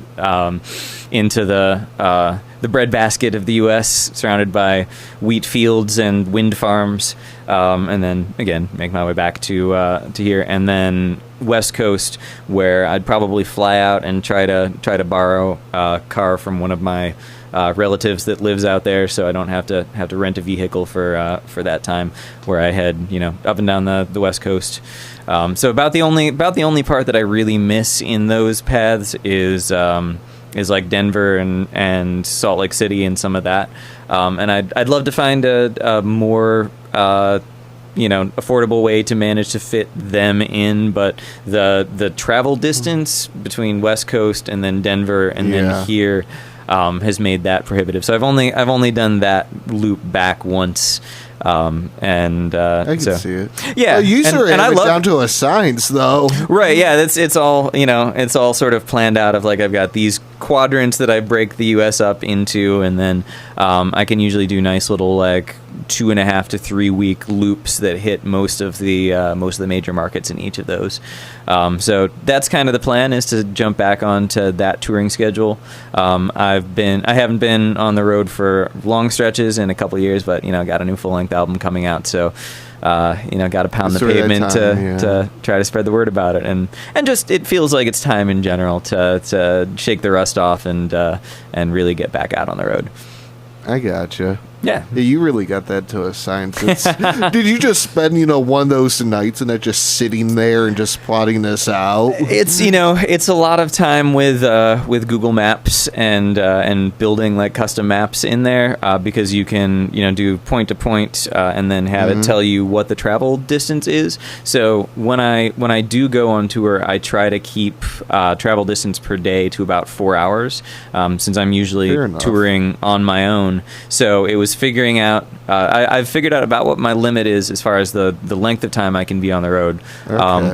into the breadbasket of the U.S., surrounded by wheat fields and wind farms, and then again make my way back to here, and then West Coast, where I'd probably fly out and try to borrow a car from one of my relatives that lives out there, so I don't have to rent a vehicle for that time, where I head up and down the West Coast. So about the only part that I really miss in those paths is Denver and Salt Lake City and some of that. And I'd love to find a more affordable way to manage to fit them in, but the travel distance between West Coast and then Denver and then here has made that prohibitive. So I've only done that loop back once. I can see it. Yeah, you sort of I love down to a science, though. Right? Yeah, it's all sort of planned out of I've got these quadrants that I break the U.S. up into, and then I can usually do nice little 2.5 to 3 week loops that hit most of the major markets in each of those. So that's kind of the plan, is to jump back onto that touring schedule. I haven't been on the road for long stretches in a couple of years, but got a new full length album coming out, so got to pound the pavement to try to spread the word about it, and just it feels like it's time in general to shake the rust off and really get back out on the road. I gotcha. Yeah, you really got that to a science. Did you just spend one of those nights and just sitting there and just plotting this out? It's it's a lot of time with Google Maps and building custom maps in there, because you can do point to point and then have it tell you what the travel distance is. So when I do go on tour, I try to keep travel distance per day to about 4 hours, since I'm usually touring on my own. So it was figuring out I've figured out about what my limit is as far as the length of time I can be on the road,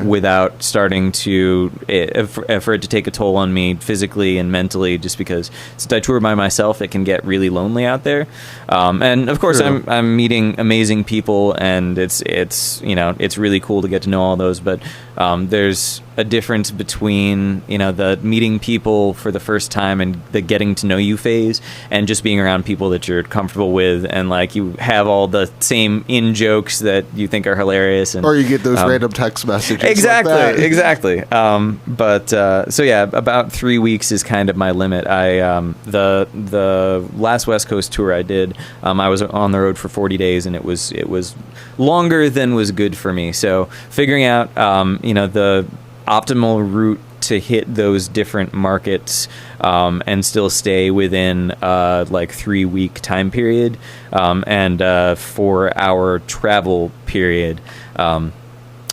without starting to for it to take a toll on me physically and mentally, just because since I tour by myself, it can get really lonely out there, and of course I'm meeting amazing people, and it's really cool to get to know all those, but there's a difference between the meeting people for the first time and the getting to know you phase, and just being around people that you're comfortable with, and you have all the same in jokes that you think are hilarious, and or you get those random text messages. Exactly. So yeah, about 3 weeks is kind of my limit. The last West Coast tour I did, I was on the road for 40 days, and it was longer than was good for me. So figuring out the optimal route to hit those different markets and still stay within 3-week time period and 4-hour travel period.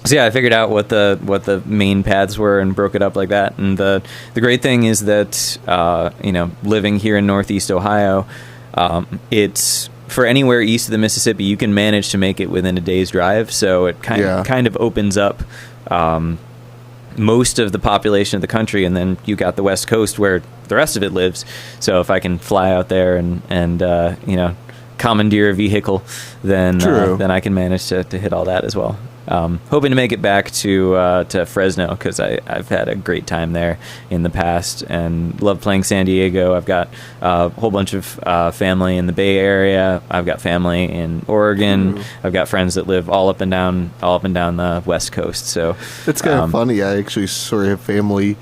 So yeah, I figured out what the main paths were and broke it up like that. And the great thing is that living here in Northeast Ohio, it's for anywhere east of the Mississippi, you can manage to make it within a day's drive. So it kind of opens up most of the population of the country, and then you got the West Coast where the rest of it lives. So if I can fly out there and commandeer a vehicle, then I can manage to hit all that as well. Hoping to make it back to Fresno, because I've had a great time there in the past and love playing San Diego. I've got a whole bunch of family in the Bay Area. I've got family in Oregon. Mm-hmm. I've got friends that live all up and down the West Coast. So it's kind of funny. I actually sort of have family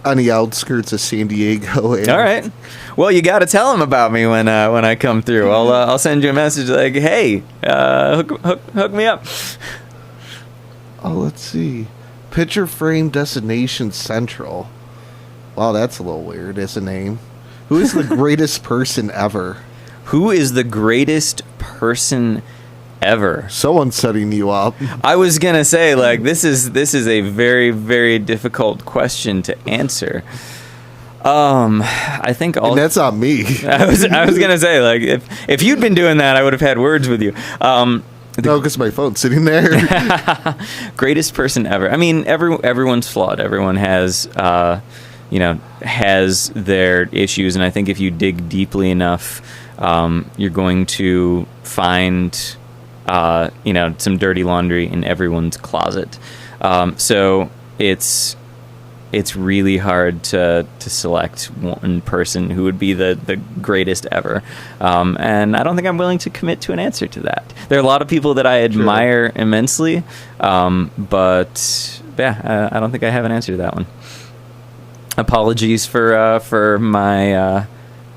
on the outskirts of San Diego. All right. Well, you got to tell them about me when I come through. I'll send you a message like, hey, hook me up. Oh, let's see. Picture Frame Destination Central. Wow, that's a little weird as a name. Who is the greatest person ever? Who is the greatest person ever? Someone's setting you up. I was gonna say, this is a very, very difficult question to answer. I think and that's not me. I was gonna say, if you'd been doing that, I would have had words with you. No, because my phone's sitting there. Greatest person ever. I mean, everyone's flawed. Everyone has their issues, and I think if you dig deeply enough, you're going to find, some dirty laundry in everyone's closet. So it's really hard to select one person who would be the greatest ever. And I don't think I'm willing to commit to an answer to that. There are a lot of people that I admire immensely, but I don't think I have an answer to that one. Apologies for my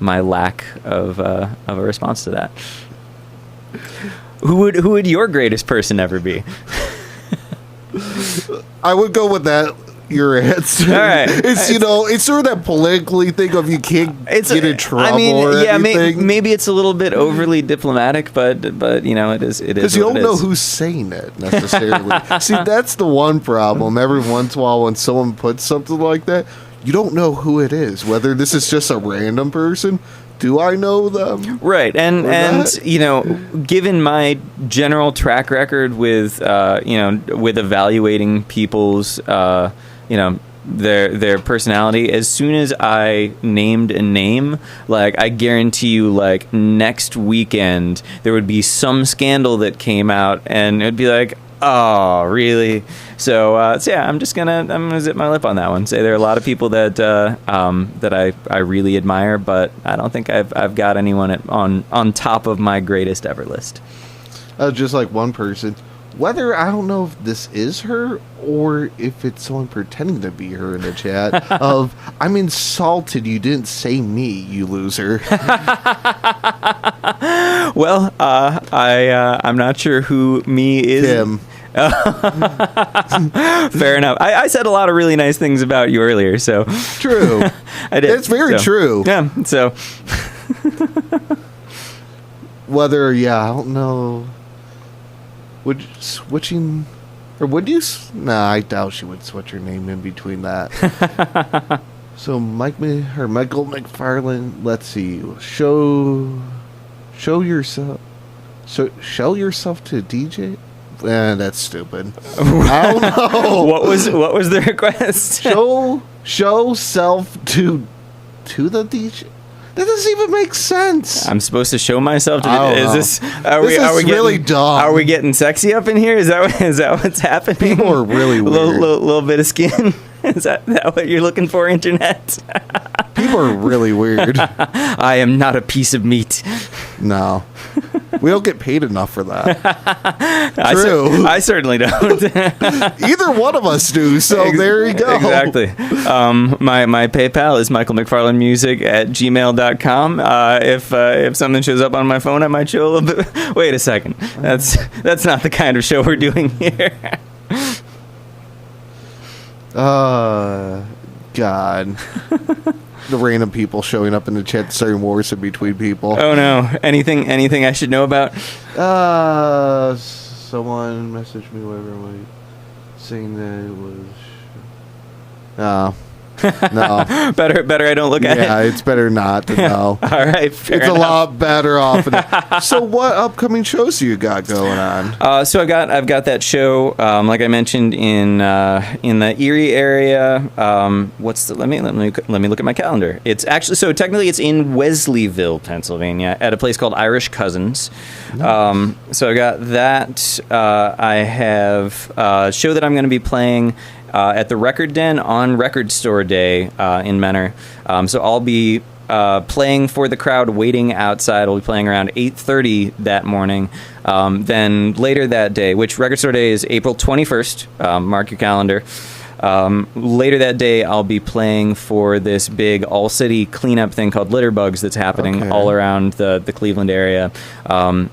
lack of a response to that. Who would your greatest person ever be? I would go with that. Your answer. All right. It's sort of that politically thing of you can't get in trouble or anything. Maybe it's a little bit overly diplomatic, but it is. Because you don't know who's saying it necessarily. See, that's the one problem. Every once in a while, when someone puts something like that, you don't know who it is. Whether this is just a random person. Do I know them? Right, and given my general track record with with evaluating people's their personality, as soon as I named a name, I guarantee you, next weekend there would be some scandal that came out, and it'd be like, oh, really? So I'm gonna zip my lip on that one. Say there are a lot of people that I really admire, but I don't think I've got anyone on top of my greatest ever list. Just like one person. Whether I don't know if this is her or if it's someone pretending to be her in the chat of, I'm insulted you didn't say me, you loser. Well, I'm not sure who me is. Tim. Fair enough. I said a lot of really nice things about you earlier, so true. I did. It's very true. Yeah. So whether I don't know. Would switching, or would you? Nah, I doubt she would switch her name in between that. So Michael McFarland. Let's see. Show yourself. So show yourself to DJ. That's stupid. I don't know. What was the request? show self to the DJ. That doesn't even make sense. I'm supposed to show myself to this are we really getting, dumb. Are we getting sexy up in here? Is that what's happening? People are really weird. Little bit of skin. Is that what you're looking for, internet? People are really weird. I am not a piece of meat. No. We don't get paid enough for that. True. I certainly don't. Either one of us do, so there you go. Exactly. My PayPal is michaelmcfarlandmusic@gmail.com. If something shows up on my phone, I might show a little bit. Wait a second. That's not the kind of show we're doing here. God. The random people showing up in the chat starting wars in between people. Oh no. Anything I should know about? Someone messaged me whatever might saying that it was no. better I don't look at it. Yeah, it's better not to know. All right, it's a lot better off. So, what upcoming shows do you got going on? So I've got that show, like I mentioned in the Erie area. Let me look at my calendar. It's actually technically it's in Wesleyville, Pennsylvania, at a place called Irish Cousins. Nice. So I got that. I have a show that I'm going to be playing at the Record Den on Record Store Day in Menor. So I'll be playing for the crowd waiting outside. I'll be playing around 8:30 that morning. Then later that day, which Record Store Day is April 21st, mark your calendar. Later that day, I'll be playing for this big all-city cleanup thing called Litter Bugs that's happening all around the Cleveland area. So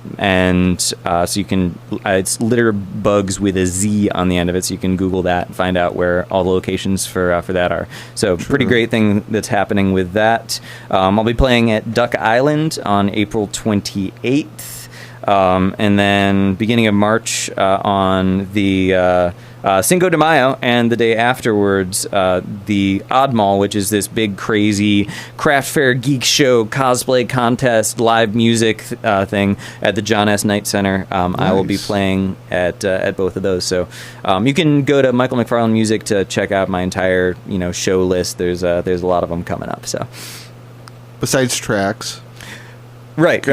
you can, it's Litter Bugs with a Z on the end of it, so you can Google that and find out where all the locations for that are. So pretty great thing that's happening with that. I'll be playing at Duck Island on April 28th. And then beginning of March on the Cinco de Mayo, and the day afterwards, the Odd Mall, which is this big, crazy craft fair, geek show, cosplay contest, live music thing at the John S. Knight Center. Nice. I will be playing at both of those. So you can go to Michael McFarland Music to check out my entire show list. There's a lot of them coming up. So besides tracks. Right.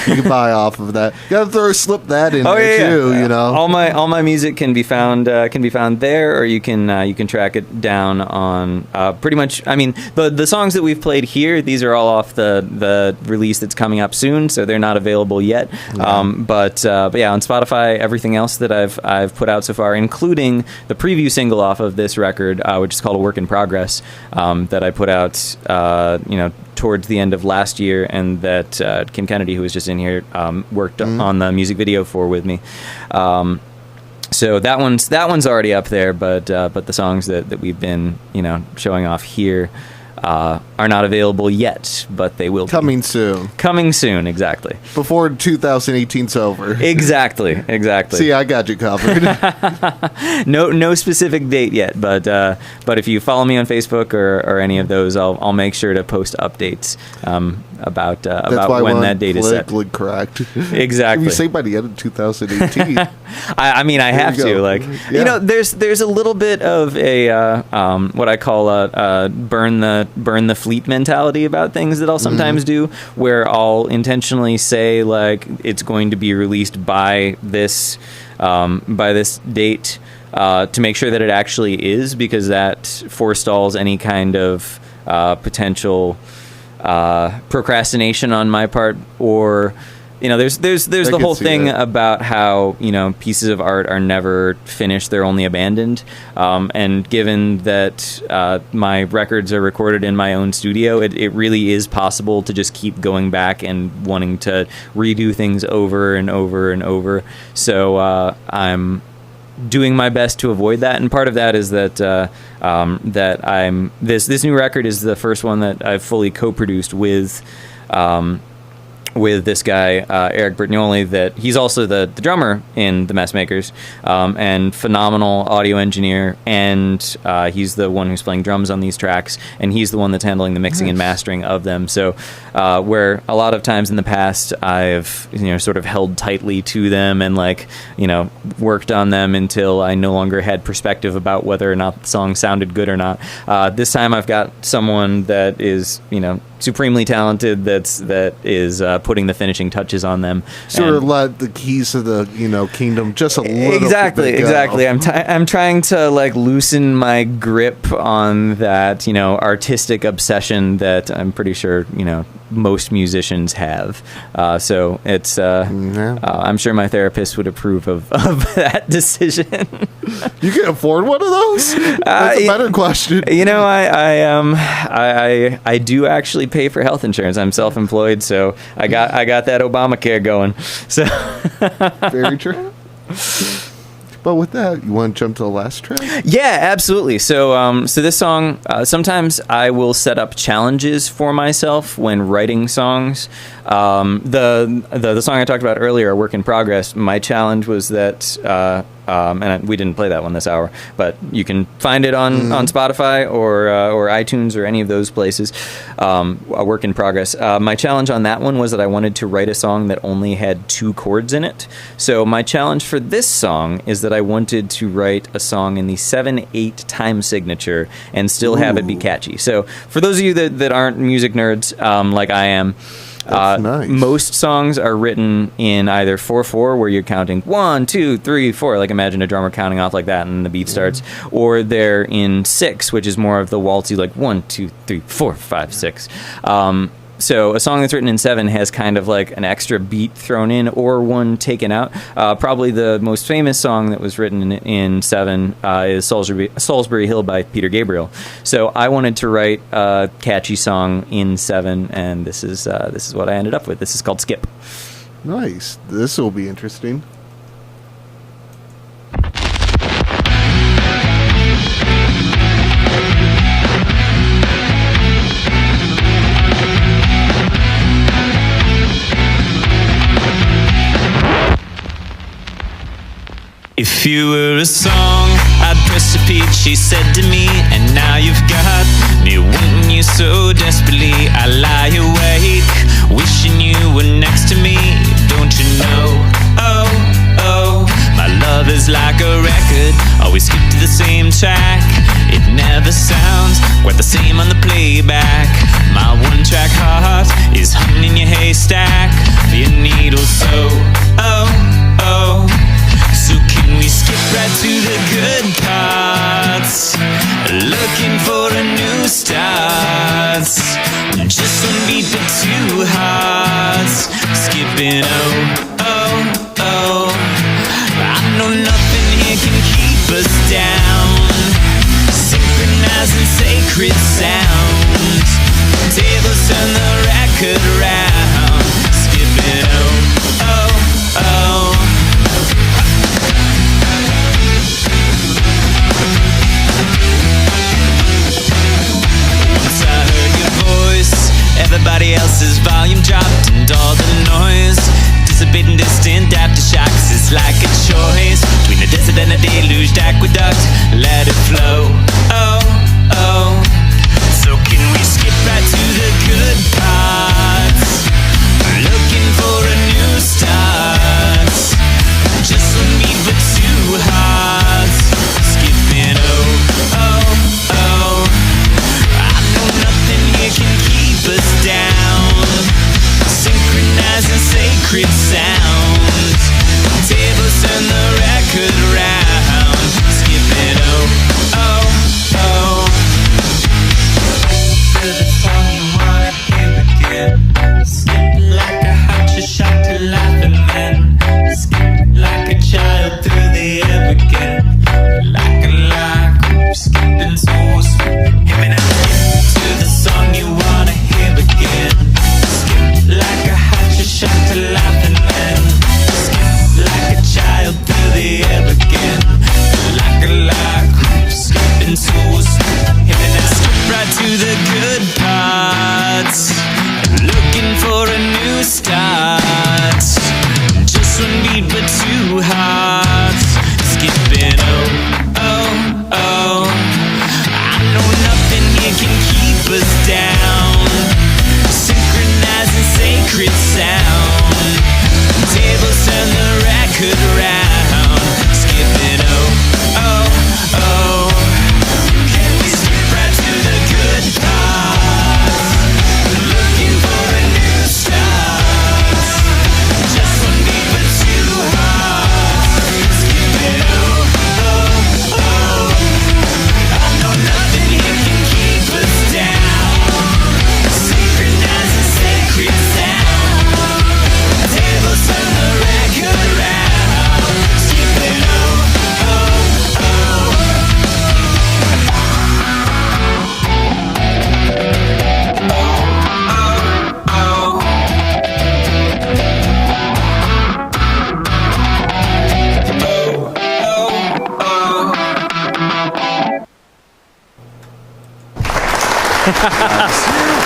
You can buy off of that. You gotta slip that in there too. All my music can be found there, or you can track it down on pretty much. I mean, the songs that we've played here, these are all off the release that's coming up soon, so they're not available yet. Yeah. But yeah, on Spotify, everything else that I've put out so far, including the preview single off of this record, which is called A Work in Progress, that I put out towards the end of last year, and that Kim Kennedy, who was just in here, worked on the music video for with me. So that one's already up there, but the songs that we've been showing off here are not available yet, but they will coming soon. Coming soon, exactly. Before 2018's over. Exactly. See, I got you covered. No specific date yet, but if you follow me on Facebook or any of those, I'll make sure to post updates about when that date is set. Correct. Exactly. You say by the end of 2018. I mean, I have to. There's a little bit of a what I call a burn the fleet mentality about things that I'll sometimes do, where I'll intentionally say it's going to be released by this date to make sure that it actually is, because that forestalls any kind of potential procrastination on my part, or there's the whole thing about how pieces of art are never finished, they're only abandoned, and given that my records are recorded in my own studio, it really is possible to just keep going back and wanting to redo things over and over and over. So I'm doing my best to avoid that, and part of that is that this new record is the first one that I've fully co-produced with this guy, Eric Bertignoli, that he's also the drummer in the Messmakers, and phenomenal audio engineer, and he's the one who's playing drums on these tracks, and he's the one that's handling the mixing and mastering of them. So where a lot of times in the past I've sort of held tightly to them and worked on them until I no longer had perspective about whether or not the song sounded good or not. This time I've got someone that is supremely talented that is putting the finishing touches on them. Sort of let the keys of the kingdom just a little exactly. bit go. I'm trying to loosen my grip on that artistic obsession that I'm pretty sure most musicians have. So it's I'm sure my therapist would approve of that decision. You can afford one of those? That's a better question. I do actually pay for health insurance. I'm self-employed, so I got that Obamacare going. So very true. But with that, you want to jump to the last track? Yeah, absolutely. So, so this song, sometimes I will set up challenges for myself when writing songs. The song I talked about earlier, Work in Progress, my challenge was that, and we didn't play that one this hour, but you can find it on Spotify or iTunes or any of those places, A Work in Progress. My challenge on that one was that I wanted to write a song that only had 2 chords in it. So my challenge for this song is that I wanted to write a song in the 7/8 time signature and still have it be catchy. So for those of you that aren't music nerds like I am, nice. Most songs are written in either 4/4, where you're counting 1, 2, 3, 4, like imagine a drummer counting off like that and the beat starts, or they're in 6, which is more of the waltzy, like 1, 2, 3, 4, 5, 6. So a song that's written in 7 has kind of like an extra beat thrown in or one taken out. Probably the most famous song that was written in 7 is Salisbury Hill by Peter Gabriel. So I wanted to write a catchy song in 7, and this is what I ended up with. This is called Skip. Nice. This will be interesting. If you were a song, I'd press repeat, she said to me, and now you've got me wanting you so desperately. I lie awake, wishing you were next to me. Don't you know? Oh, oh, my love is like a record, always skip to the same track. It never sounds quite the same on the playback. My one-track heart is hung in your haystack for your needle, so oh, oh. So can we skip right to the good parts? Looking for a new start. Just one beat for 2 hearts. Skipping oh, oh, oh. I know nothing here can keep us down. Synchronizing sacred sounds. Tables turn the record round. Skipping oh, oh, oh. Everybody else's volume dropped and all the noise dissipating distant aftershocks. It's like a choice between a desert and a deluged aqueduct. Let it flow, oh, oh.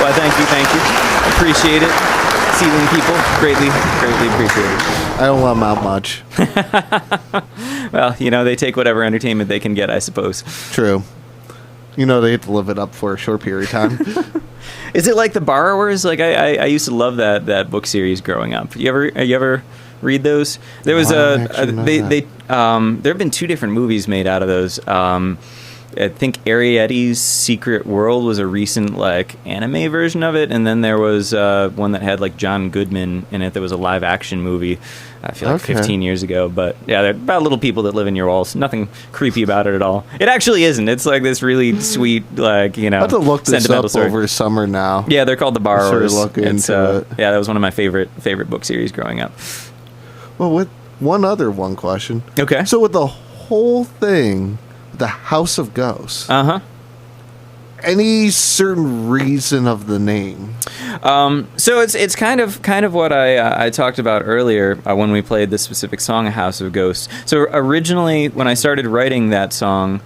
Well, thank you. Appreciate it. Sealing people, greatly appreciate it. I don't let them out much. Well, they take whatever entertainment they can get, I suppose. True. They have to live it up for a short period of time. Is it like The Borrowers? Like I used to love that book series growing up. You ever read those? There was there have been 2 different movies made out of those. I think Arrietty's Secret World was a recent anime version of it, and then there was one that had John Goodman in it. That was a live action movie. I feel like 15 years ago, but yeah, they're about little people that live in your walls. Nothing creepy about it at all. It actually isn't. It's this really sweet, I have to look this up story. Over summer now. Yeah, they're called The Borrowers. Look into it. Yeah, that was one of my favorite book series growing up. Well, with one question. Okay. So with the whole thing, the House of Ghosts. Any certain reason of the name? So it's kind of what I talked about earlier when we played this specific song, "A House of Ghosts." So originally, when I started writing that song,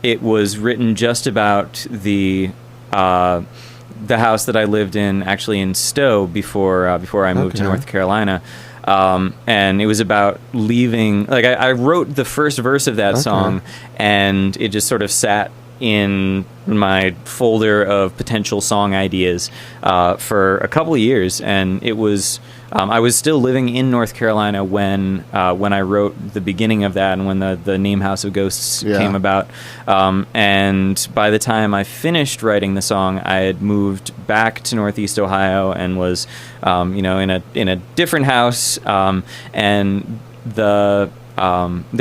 it was written just about the house that I lived in, actually in Stowe, before I moved to North Carolina. And it was about leaving. I wrote the first verse of that song, and it just sort of sat in my folder of potential song ideas for a couple of years, and it was I was still living in North Carolina when I wrote the beginning of that, and when the name House of Ghosts came about. And by the time I finished writing the song, I had moved back to Northeast Ohio and was in a different house, and there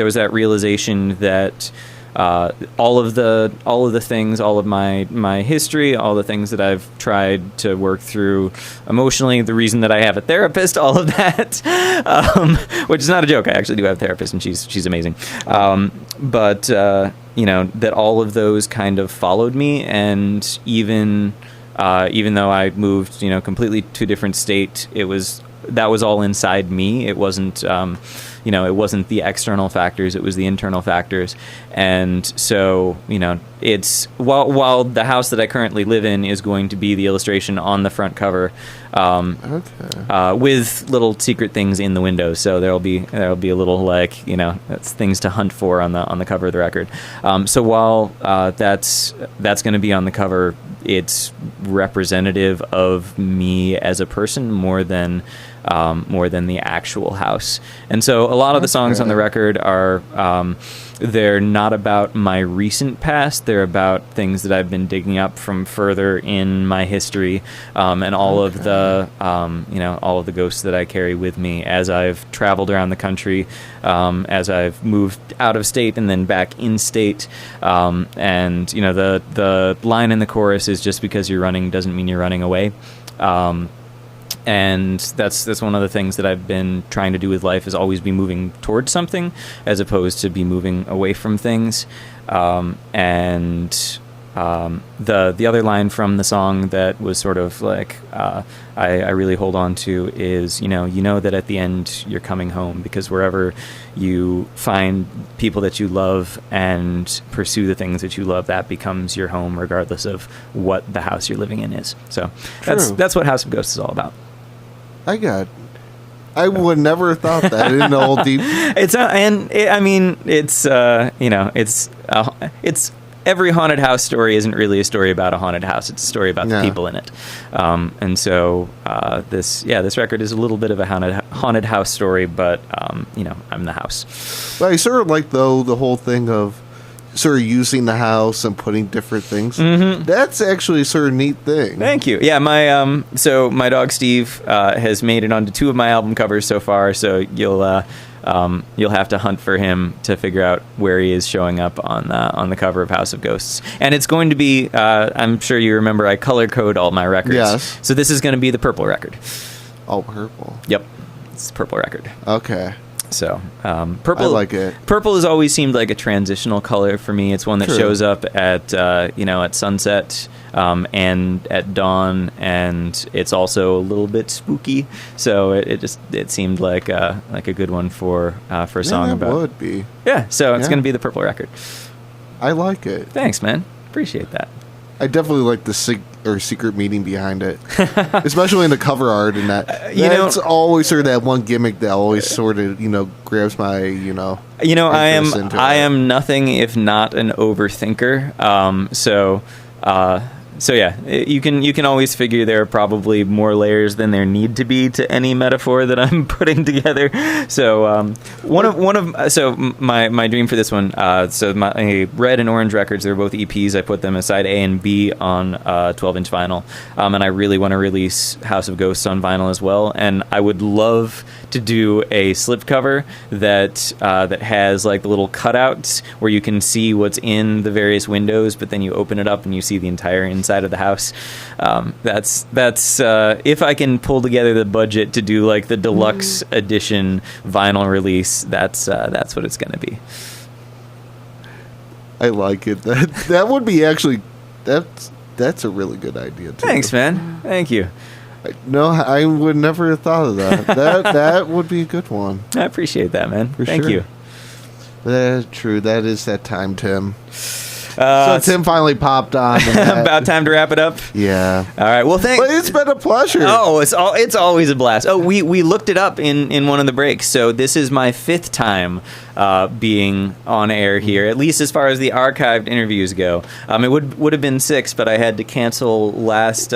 was that realization that all of the things, all of my history, all the things that I've tried to work through emotionally, the reason that I have a therapist, all of that, which is not a joke. I actually do have a therapist, and she's amazing. But that all of those kind of followed me, and even though I moved, completely to a different state, that was all inside me. It wasn't, it wasn't the external factors, it was the internal factors. And so, it's, while the house that I currently live in is going to be the illustration on the front cover, with little secret things in the window. So there'll be a little, that's things to hunt for on the cover of the record. So while that's going to be on the cover, it's representative of me as a person more than the actual house. And so a lot of the songs on the record are they're not about my recent past. They're about things that I've been digging up from further in my history, and all of the all of the ghosts that I carry with me as I've traveled around the country, as I've moved out of state and then back in state. And the line in the chorus is, "Just because you're running doesn't mean you're running away." And that's one of the things that I've been trying to do with life, is always be moving towards something as opposed to be moving away from things. And the other line from the song that was sort of I really hold on to is, you know that at the end you're coming home, because wherever you find people that you love and pursue the things that you love, that becomes your home, regardless of what the house you're living in is. So that's what House of Ghosts is all about. I would never have thought that in the old deep. It's every haunted house story isn't really a story about a haunted house. It's a story about the people in it. And so this record is a little bit of a haunted house story, but I'm the house. But I sort of like, though, the whole thing of sort of using the house and putting different things. Mm-hmm. That's actually a sort of neat thing. Thank you. Yeah, my dog Steve has made it onto 2 of my album covers so far. So you'll have to hunt for him to figure out where he is showing up on the cover of House of Ghosts. And it's going to be, I'm sure you remember, I color code all my records. Yes. So this is going to be the purple record. Oh, purple. Yep, it's the purple record. Okay. So purple. I like it. Purple has always seemed like a transitional color for me. It's one that shows up at at sunset and at dawn, and it's also a little bit spooky. So it seemed like a good one for a song about. It would be. Yeah. So it's going to be the purple record. I like it. Thanks, man. Appreciate that. I definitely like the secret meaning behind it, especially in the cover art and that. That's always sort of that one gimmick that always sort of grabs my I am nothing if not an overthinker. So yeah, you can always figure there are probably more layers than there need to be to any metaphor that I'm putting together. So my dream for this one. So my Red and Orange records, they're both EPs. I put them aside A and B on 12-inch vinyl, and I really want to release House of Ghosts on vinyl as well. And I would love to do a slipcover that has like the little cutouts where you can see what's in the various windows, but then you open it up and you see the entire inside of the house. That's if I can pull together the budget to do like the deluxe edition vinyl release, that's what it's going to be. I like it. That would be actually that's a really good idea too. Thanks, man. Thank you. No, I would never have thought of that. That would be a good one. I appreciate that, man. Thank you. That's true. That is that time, Tim. So Tim finally popped on. About time to wrap it up. Yeah. All right. Well, thanks. But it's been a pleasure. Oh, it's always a blast. Oh, we looked it up in one of the breaks. So this is my 5th time being on air here, at least as far as the archived interviews go. It would have been 6, but I had to cancel last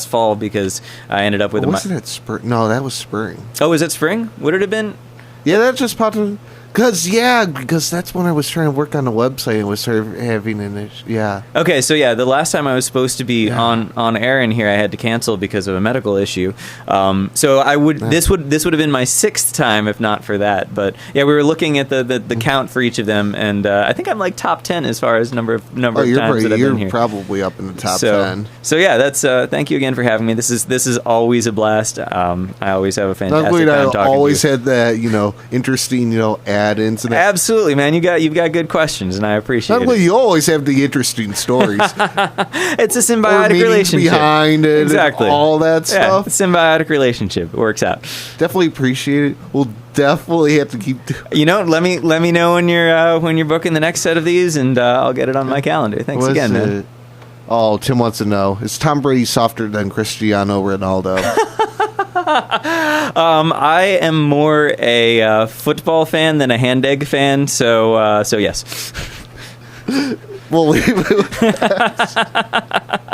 fall because I ended up with wasn't it spring? No, that was spring. Oh, is it spring? Would it have been? Yeah, that just popped in. Because that's when I was trying to work on the website and was sort of having an issue. Yeah. Okay, so yeah, the last time I was supposed to be on air in here, I had to cancel because of a medical issue. So this would have been my 6th time if not for that. But yeah, we were looking at the count for each of them, and I think I'm like top 10 as far as number of times that I've been here. You're probably up in the top 10. So yeah, that's thank you again for having me. This is always a blast. I always have a fantastic time talking to you. I always had that interesting add-ins. Absolutely, man. You've got good questions, and I appreciate it. You always have the interesting stories. It's a symbiotic relationship behind it, exactly. All that stuff. Symbiotic relationship. It works out. Definitely appreciate it. We'll definitely have to keep. Let me know when you're booking the next set of these, and I'll get it on my calendar. Thanks again, man. Oh, Tim wants to know: is Tom Brady softer than Cristiano Ronaldo? I am more a football fan than a hand egg fan, so yes. We'll leave it with that.